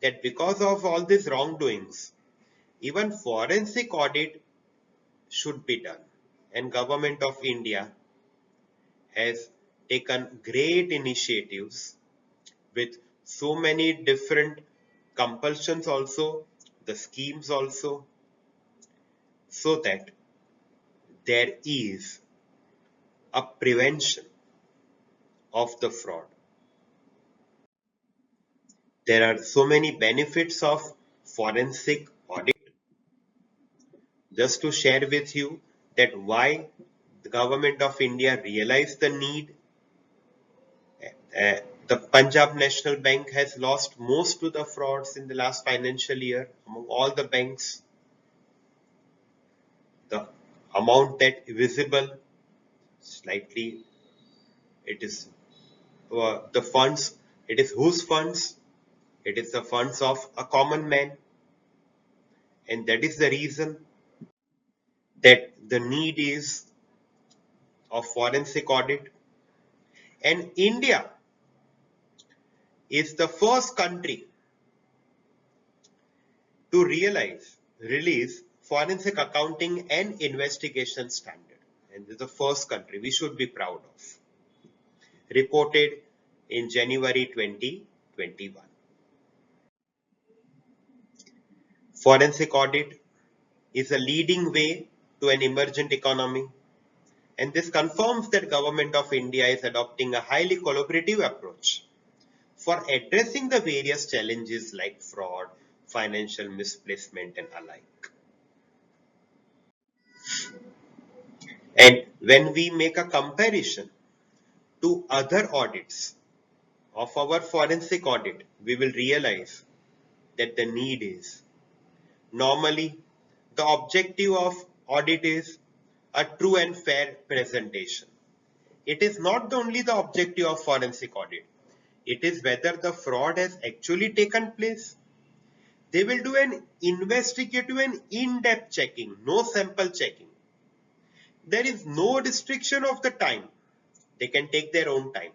that because of all these wrongdoings, even forensic audit should be done. And Government of India has taken great initiatives with so many different compulsions also, the schemes also, so that there is a prevention of the fraud. There are so many benefits of forensic audit. Just to share with you that why the Government of India realized the need. The Punjab National Bank has lost most to the frauds in the last financial year among all the banks. The amount that visible slightly, it is the funds, it is whose funds? It is the funds of a common man, and that is the reason that the need is of forensic audit. And India is the first country to release forensic accounting and investigation standard. And this is the first country we should be proud of. Reported in January 2021. Forensic audit is a leading way to an emergent economy, and this confirms that Government of India is adopting a highly collaborative approach for addressing the various challenges like fraud, financial misplacement, and alike. And when we make a comparison to other audits of our forensic audit, we will realize that the need is normally the objective of audit is a true and fair presentation. It is not only the objective of forensic audit. It is whether the fraud has actually taken place. They will do an investigative and in-depth checking, no sample checking. There is no restriction of the time. They can take their own time.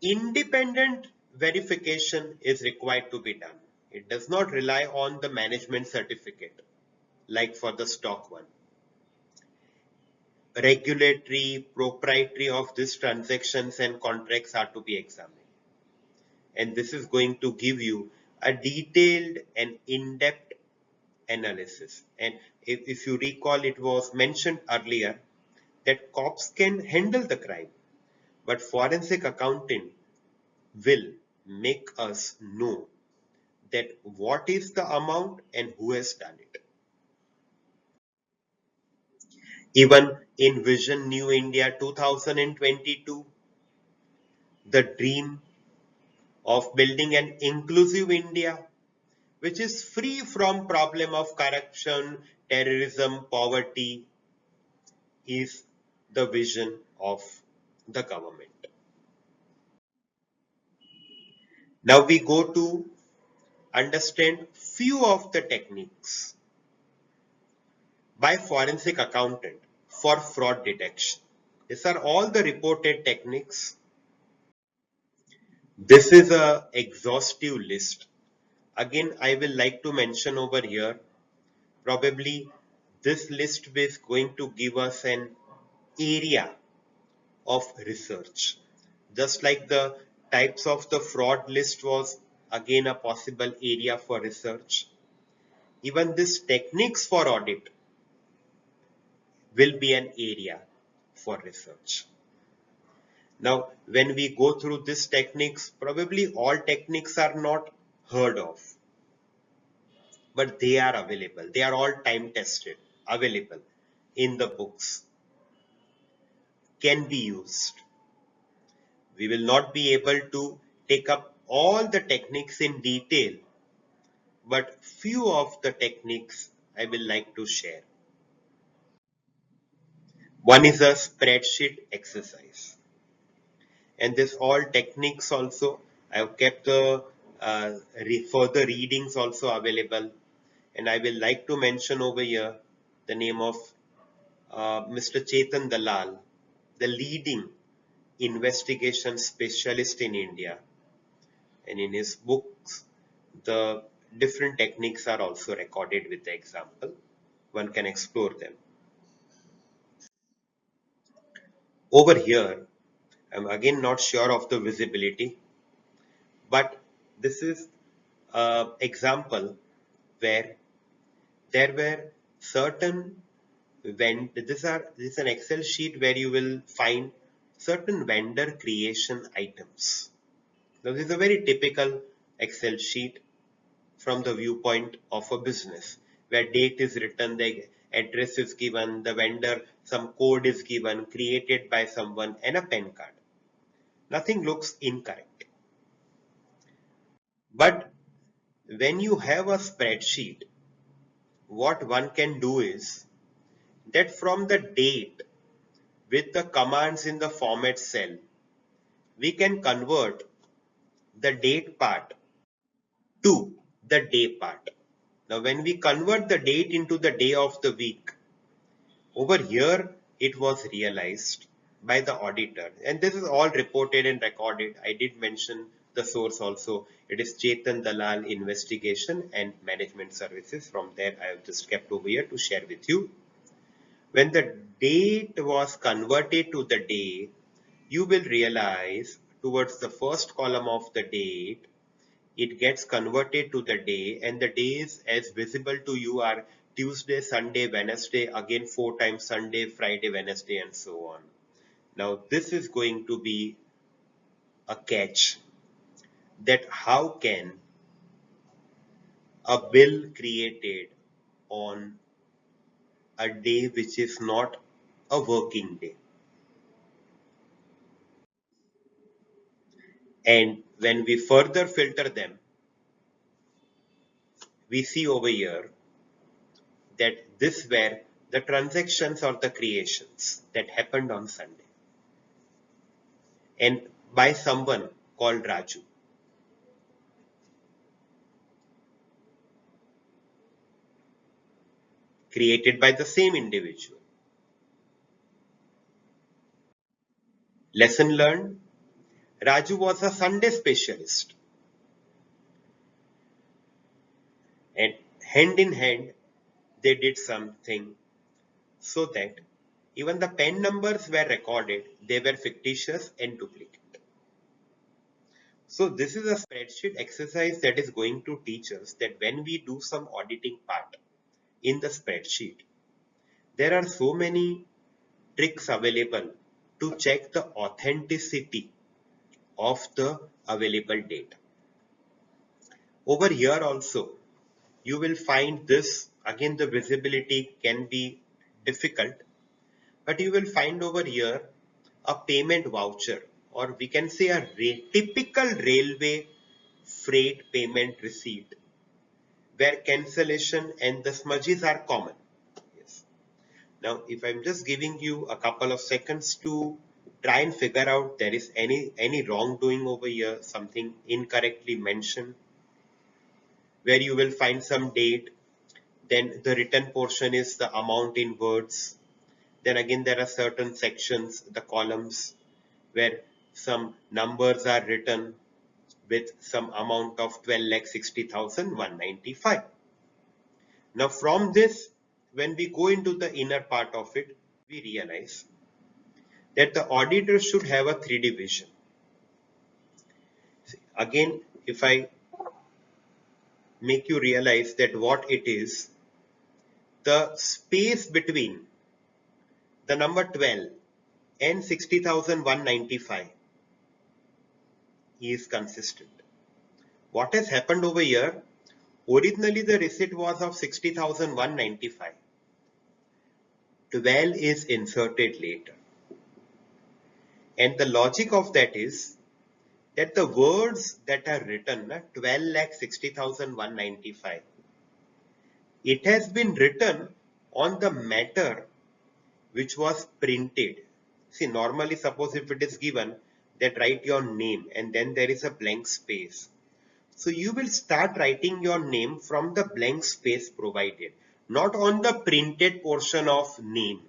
Independent verification is required to be done. It does not rely on the management certificate like for the stock one. Regulatory, proprietary of these transactions and contracts are to be examined. And this is going to give you a detailed and in-depth analysis. And if you recall, it was mentioned earlier that cops can handle the crime, but forensic accountant will make us know that what is the amount and who has done it. Even in Vision New India 2022, the dream of building an inclusive India, which is free from problem of corruption, terrorism, poverty, is the vision of the government. Now we go to understand few of the techniques by forensic accountant for fraud detection. These are all the reported techniques. This is a exhaustive list. Again, I will like to mention over here, probably this list is going to give us an area of research. Just like the types of the fraud list was again a possible area for research. Even this techniques for audit will be an area for research. Now, when we go through these techniques, probably all techniques are not heard of, but they are available. They are all time tested, available in the books, can be used. We will not be able to take up all the techniques in detail, but few of the techniques I will like to share. One is a spreadsheet exercise. And this all techniques also, I have kept the further readings also available. And I will like to mention over here the name of Mr. Chetan Dalal, the leading investigation specialist in India. And in his books, the different techniques are also recorded with the example. One can explore them. Over here, I'm again not sure of the visibility, but this is an example where there were certain this is an Excel sheet where you will find certain vendor creation items. Now this is a very typical Excel sheet from the viewpoint of a business where date is written, the address is given, the vendor, some code is given, created by someone, and a PAN card. Nothing looks incorrect. But when you have a spreadsheet, what one can do is that from the date with the commands in the format cell, we can convert the date part to the day part. Now, when we convert the date into the day of the week, over here it was realized by the auditor, and this is all reported and recorded. I did mention the source also. It is Chetan Dalal Investigation and Management Services. From there, I have just kept over here to share with you. When the date was converted to the day, you will realize towards the first column of the date, it gets converted to the day, and the days as visible to you are Tuesday, Sunday, Wednesday, again 4 times Sunday, Friday, Wednesday, and so on. Now this is going to be a catch, that how can a bill created on a day which is not a working day? And when we further filter them, we see over here that this were the transactions or the creations that happened on Sunday and by someone called Raju. Created by the same individual. Lesson learned: Raju was a Sunday specialist, and hand in hand they did something so that even the PAN numbers were recorded, they were fictitious and duplicate. So this is a spreadsheet exercise that is going to teach us that when we do some auditing part in the spreadsheet, there are so many tricks available to check the authenticity of the available data. Over here also, you will find this, again the visibility can be difficult, but you will find over here a payment voucher, or we can say a typical railway freight payment receipt where cancellation and the smudges are common. Yes. Now, if I'm just giving you a couple of seconds to try and figure out there is any wrongdoing over here, something incorrectly mentioned, where you will find some date, then the written portion is the amount in words. Then again, there are certain sections, the columns, where some numbers are written with some amount of 12,60,195. Now from this, when we go into the inner part of it, we realize that the auditor should have a 3D vision. Again, if I make you realize that what it is, the space between the number 12 and 60,195 is consistent. What has happened over here? Originally the receipt was of 60,195. 12 is inserted later. And the logic of that is that the words that are written, 12,60,195, it has been written on the matter which was printed. See, normally suppose if it is given that write your name and then there is a blank space. So you will start writing your name from the blank space provided, not on the printed portion of name.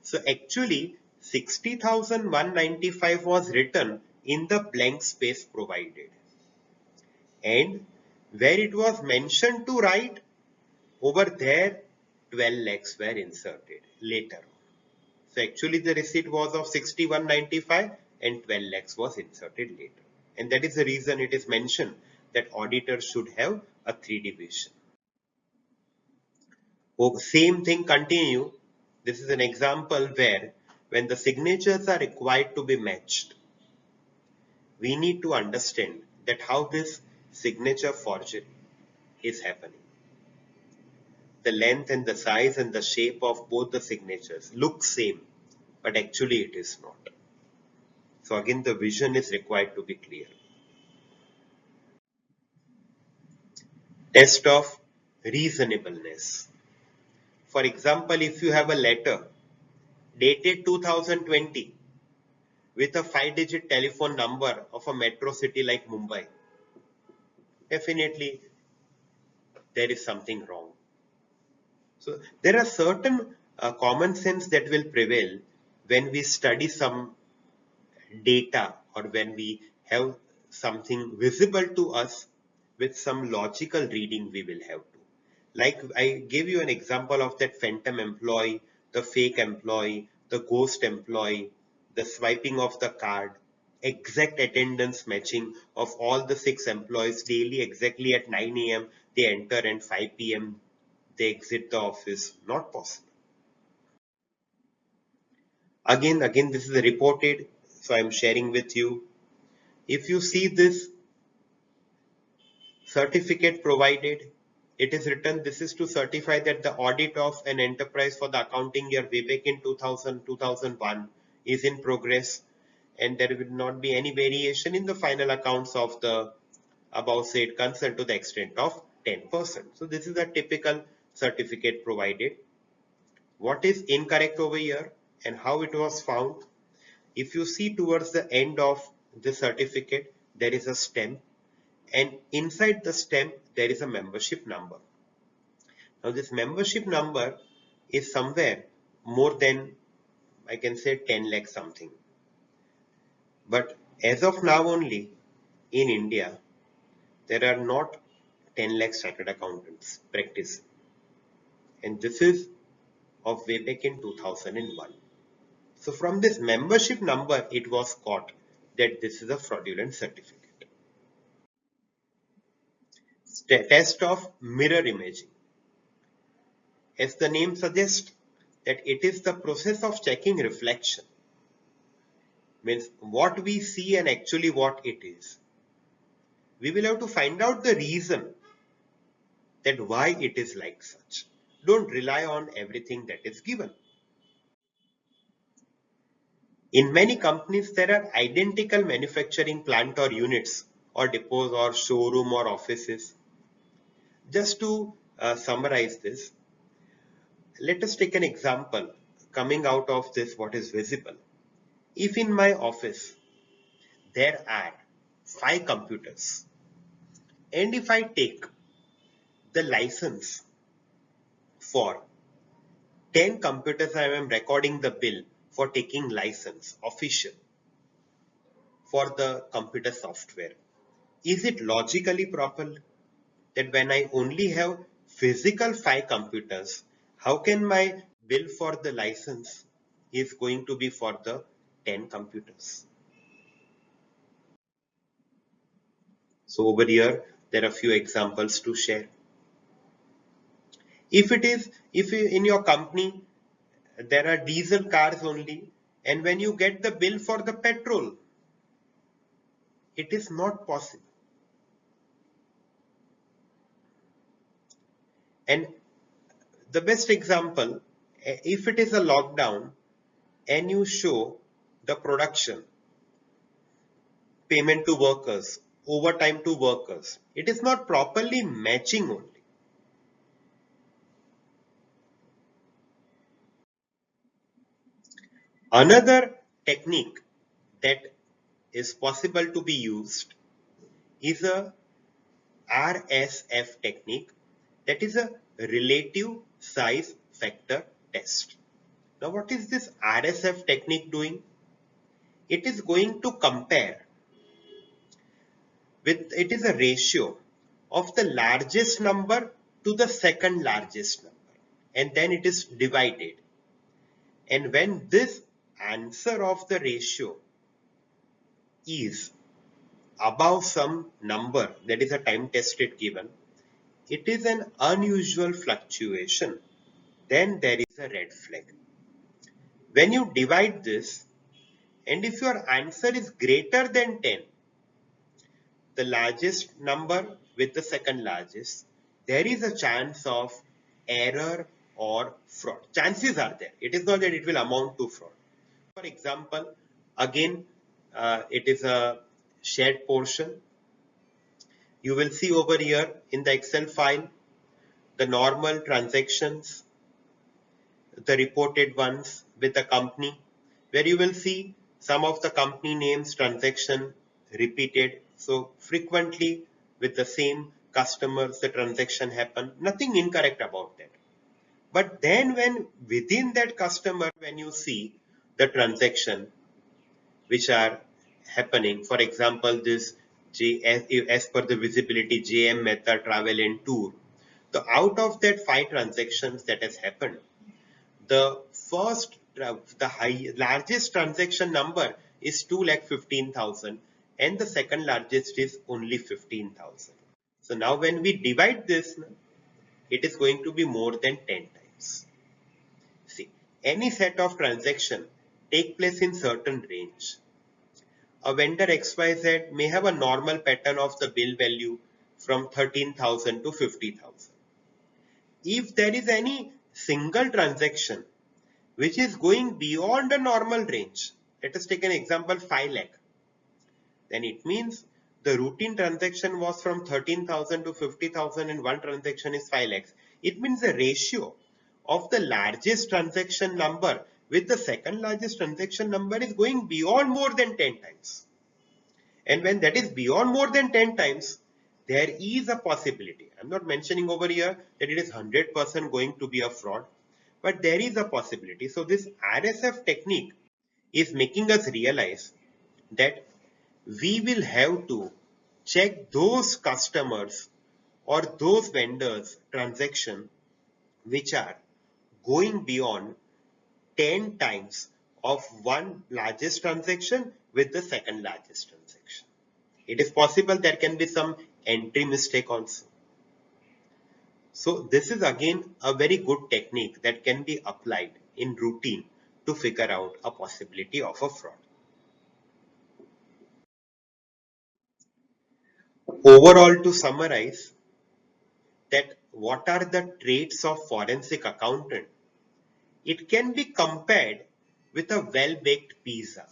So actually 60,195 was written in the blank space provided. And where it was mentioned to write, over there 12 lakhs were inserted later. So actually the receipt was of 6195 and 12 lakhs was inserted later. And that is the reason it is mentioned that auditor should have a 3D vision. Oh, same thing continue. This is an example where when the signatures are required to be matched, we need to understand that how this signature forgery is happening. The length and the size and the shape of both the signatures look same, but actually it is not. So again, the vision is required to be clear. Test of reasonableness. For example, if you have a letter dated 2020 with a 5-digit telephone number of a metro city like Mumbai, definitely there is something wrong. So there are certain common sense that will prevail when we study some data or when we have something visible to us with some logical reading we will have to. Like I gave you an example of that phantom employee, the fake employee, the ghost employee, the swiping of the card, exact attendance matching of all the 6 employees daily exactly at 9 a.m. they enter and 5 p.m. they exit the office. Not possible. Again, this is reported, so I'm sharing with you. If you see this certificate provided, it is written this is to certify that the audit of an enterprise for the accounting year way back in 2000-2001 is in progress. and there will not be any variation in the final accounts of the above said concern to the extent of 10%. So this is a typical certificate provided. What is incorrect over here and how it was found? If you see towards the end of the certificate, there is a stamp, and inside the stamp there is a membership number. Now this membership number is somewhere more than, I can say, 10 lakh something. But as of now only in India, there are not 10 lakh chartered accountants practice. And this is of way back in 2001. So from this membership number, it was caught that this is a fraudulent certificate. Test of mirror imaging. As the name suggests, that it is the process of checking reflection. Means what we see and actually what it is. We will have to find out the reason that why it is like such. Don't rely on everything that is given. In many companies, there are identical manufacturing plant or units or depots or showroom or offices. Just to summarize this, let us take an example coming out of this what is visible. If in my office there are 5 computers and if I take the license for 10 computers, I am recording the bill for taking license official for the computer software. Is it logically proper that when I only have physical 5 computers, how can my bill for the license is going to be for the 10 computers? So over here, there are a few examples to share. If in your company, there are diesel cars only, and when you get the bill for the petrol, it is not possible. And the best example, if it is a lockdown and you show the production, payment to workers, overtime to workers, it is not properly matching only. Another technique that is possible to be used is a RSF technique, that is a relative size factor test. Now what is this RSF technique doing? It is going to compare with, it is a ratio of the largest number to the second largest number, and then it is divided. And when this answer of the ratio is above some number, that is a time tested given, it is an unusual fluctuation, then there is a red flag. When you divide this, and if your answer is greater than 10, the largest number with the second largest, there is a chance of error or fraud. Chances are there. It is not that it will amount to fraud. For example, again, it is a shared portion. You will see over here in the Excel file, the normal transactions, the reported ones with the company, where you will see some of the company names transaction repeated. So frequently with the same customers, the transaction happen, nothing incorrect about that. But then when within that customer, when you see the transaction which are happening, for example, this as per the visibility JM method travel and tour. So out of that 5 transactions that has happened, the first, largest transaction number is 2,15,000 and the second largest is only 15,000. So now when we divide this, it is going to be more than 10 times. See, any set of transaction take place in certain range. A vendor XYZ may have a normal pattern of the bill value from 13,000 to 50,000. If there is any single transaction which is going beyond the normal range, let us take an example 5 lakh. Then it means the routine transaction was from 13,000 to 50,000 and one transaction is 5 lakhs. It means the ratio of the largest transaction number with the second largest transaction number is going beyond more than 10 times. And when that is beyond more than 10 times, there is a possibility. I'm not mentioning over here that it is 100% going to be a fraud, but there is a possibility. So this RSF technique is making us realize that we will have to check those customers or those vendors transaction which are going beyond 10 times of one largest transaction with the second largest transaction. It is possible there can be some entry mistake also. So this is again a very good technique that can be applied in routine to figure out a possibility of a fraud. Overall, to summarize, that what are the traits of forensic accountant? It can be compared with a well-baked pizza.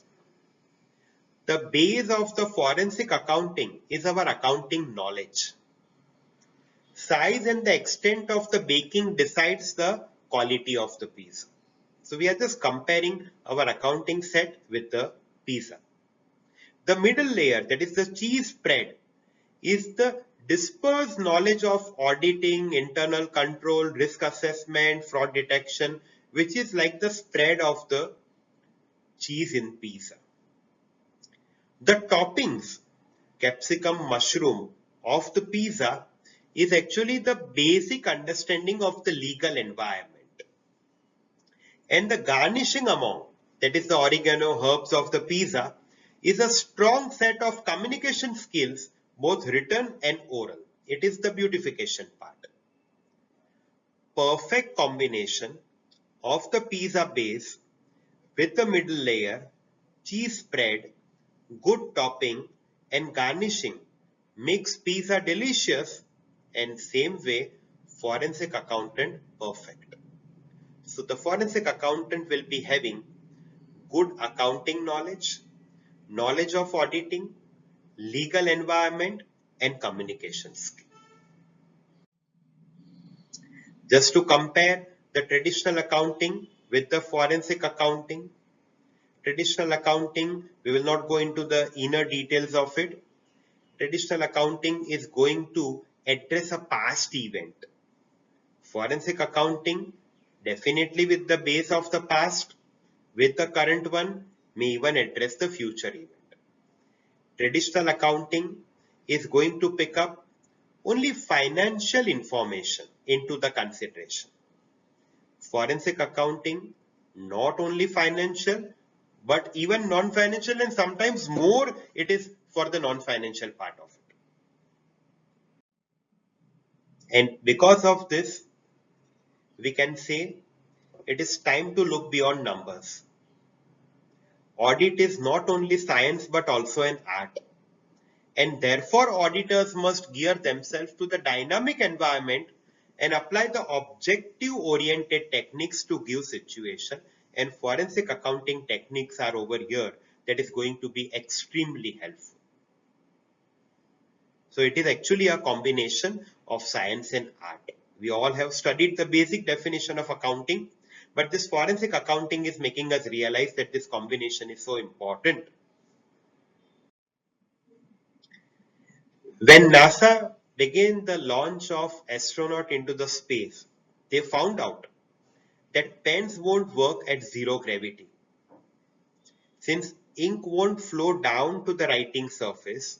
The base of the forensic accounting is our accounting knowledge. Size and the extent of the baking decides the quality of the pizza. So we are just comparing our accounting set with the pizza. The middle layer, that is the cheese spread, is the dispersed knowledge of auditing, internal control, risk assessment, fraud detection, which is like the spread of the cheese in pizza. The toppings, capsicum, mushroom of the pizza is actually the basic understanding of the legal environment. And the garnishing amount, that is the oregano, herbs of the pizza, is a strong set of communication skills, both written and oral. It is the beautification part. Perfect combination of the pizza base with the middle layer, cheese spread, good topping and garnishing makes pizza delicious, and same way forensic accountant perfect. So the forensic accountant will be having good accounting knowledge, knowledge of auditing, legal environment and communication skill. Just to compare the traditional accounting with the forensic accounting. Traditional accounting, we will not go into the inner details of it. Traditional accounting is going to address a past event. Forensic accounting, definitely with the base of the past, with the current one, may even address the future event. Traditional accounting is going to pick up only financial information into the consideration. Forensic accounting, not only financial, but even non-financial, and sometimes more it is for the non-financial part of it. And because of this, we can say it is time to look beyond numbers. Audit is not only science but also an art. And therefore, auditors must gear themselves to the dynamic environment and apply the objective-oriented techniques to give situation. And forensic accounting techniques are over here that is going to be extremely helpful. So it is actually a combination of science and art. We all have studied the basic definition of accounting, but this forensic accounting is making us realize that this combination is so important. When NASA began the launch of astronaut into the space, they found out that pens won't work at zero gravity. Since ink won't flow down to the writing surface,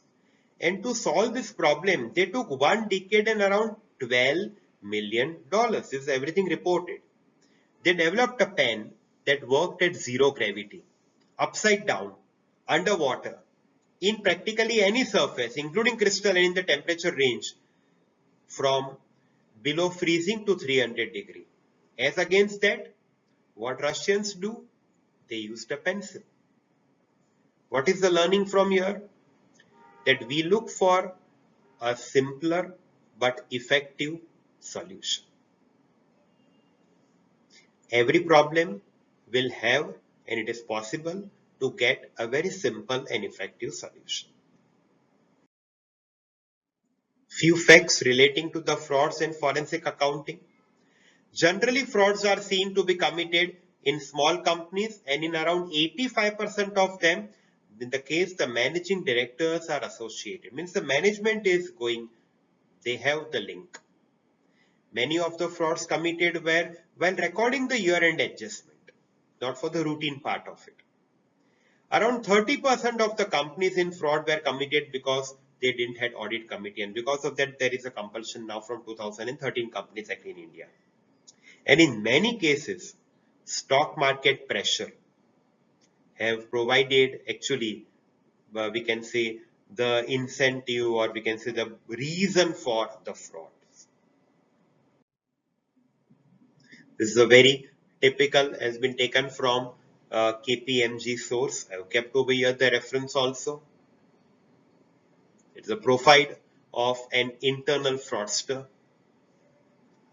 and to solve this problem, they took 1 decade and around $12 million. This is everything reported. They developed a pen that worked at zero gravity, upside down, underwater, in practically any surface, including crystal and in the temperature range from below freezing to 300 degree. As against that, what Russians do? They used a pencil. What is the learning from here? That we look for a simpler but effective solution. Every problem will have, and it is possible to get a very simple and effective solution. Few facts relating to the frauds in forensic accounting. Generally, frauds are seen to be committed in small companies, and in around 85% of them, in the case the managing directors are associated, means the management is going, they have the link. Many of the frauds committed were while recording the year-end adjustment, not for the routine part of it. Around 30% of the companies in fraud were committed because they didn't have audit committee, and because of that there is a compulsion now from 2013 Companies Act in India. And in many cases, stock market pressure have provided actually, we can say, the incentive, or we can say the reason for the fraud. This is a very typical, has been taken from KPMG source. I have kept over here the reference also. It's a profile of an internal fraudster.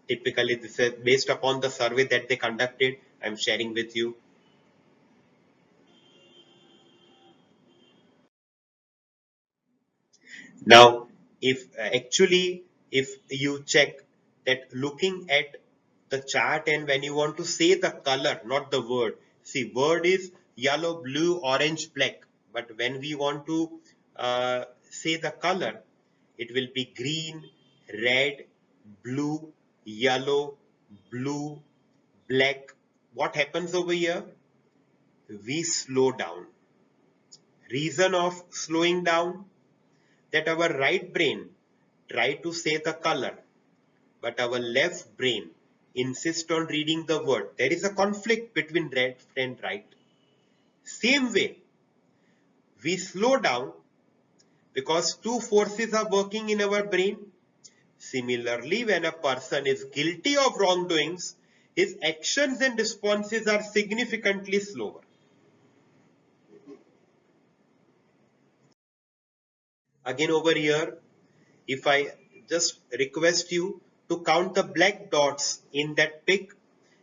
Typically, this is based upon the survey that they conducted. I'm sharing with you. Now, if you check that looking at the chart, and when you want to say the color, not the word, see, word is yellow, blue, orange, black. But when we want to say the color, it will be green, red, blue, yellow, blue, black. What happens over here? We slow down. Reason of slowing down? That our right brain try to say the color, but our left brain insists on reading the word. There is a conflict between left and right. Same way, we slow down because two forces are working in our brain. Similarly, when a person is guilty of wrongdoings, his actions and responses are significantly slower. Again over here, if I just request you to count the black dots in that pic,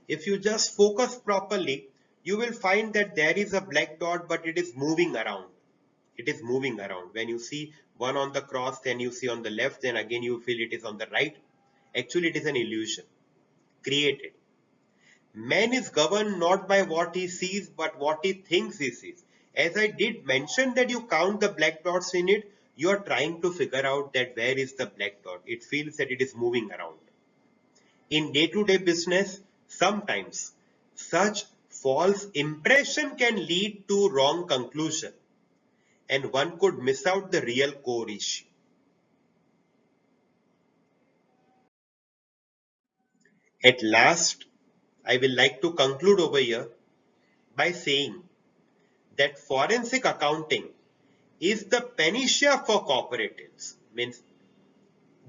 if you just focus properly, you will find that there is a black dot, but it is moving around. It is moving around. When you see one on the cross, then you see on the left, then again you feel it is on the right. Actually, it is an illusion created. Man is governed not by what he sees, but what he thinks he sees. As I did mention that you count the black dots in it, you are trying to figure out that where is the black dot. It feels that it is moving around. In day-to-day business, sometimes such false impression can lead to wrong conclusion, and one could miss out the real core issue. At last, I will like to conclude over here by saying that forensic accounting is the panacea for cooperatives. Means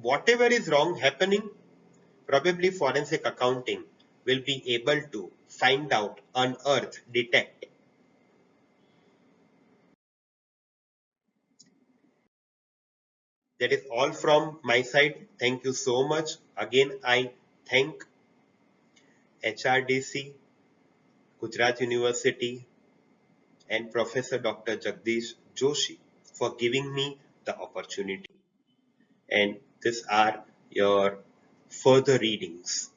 whatever is wrong happening, probably forensic accounting will be able to find out, unearth, detect. That is all from my side. Thank you so much. Again, I thank HRDC, Gujarat University, and Professor Dr. Jagdish Joshi for giving me the opportunity. And these are your further readings.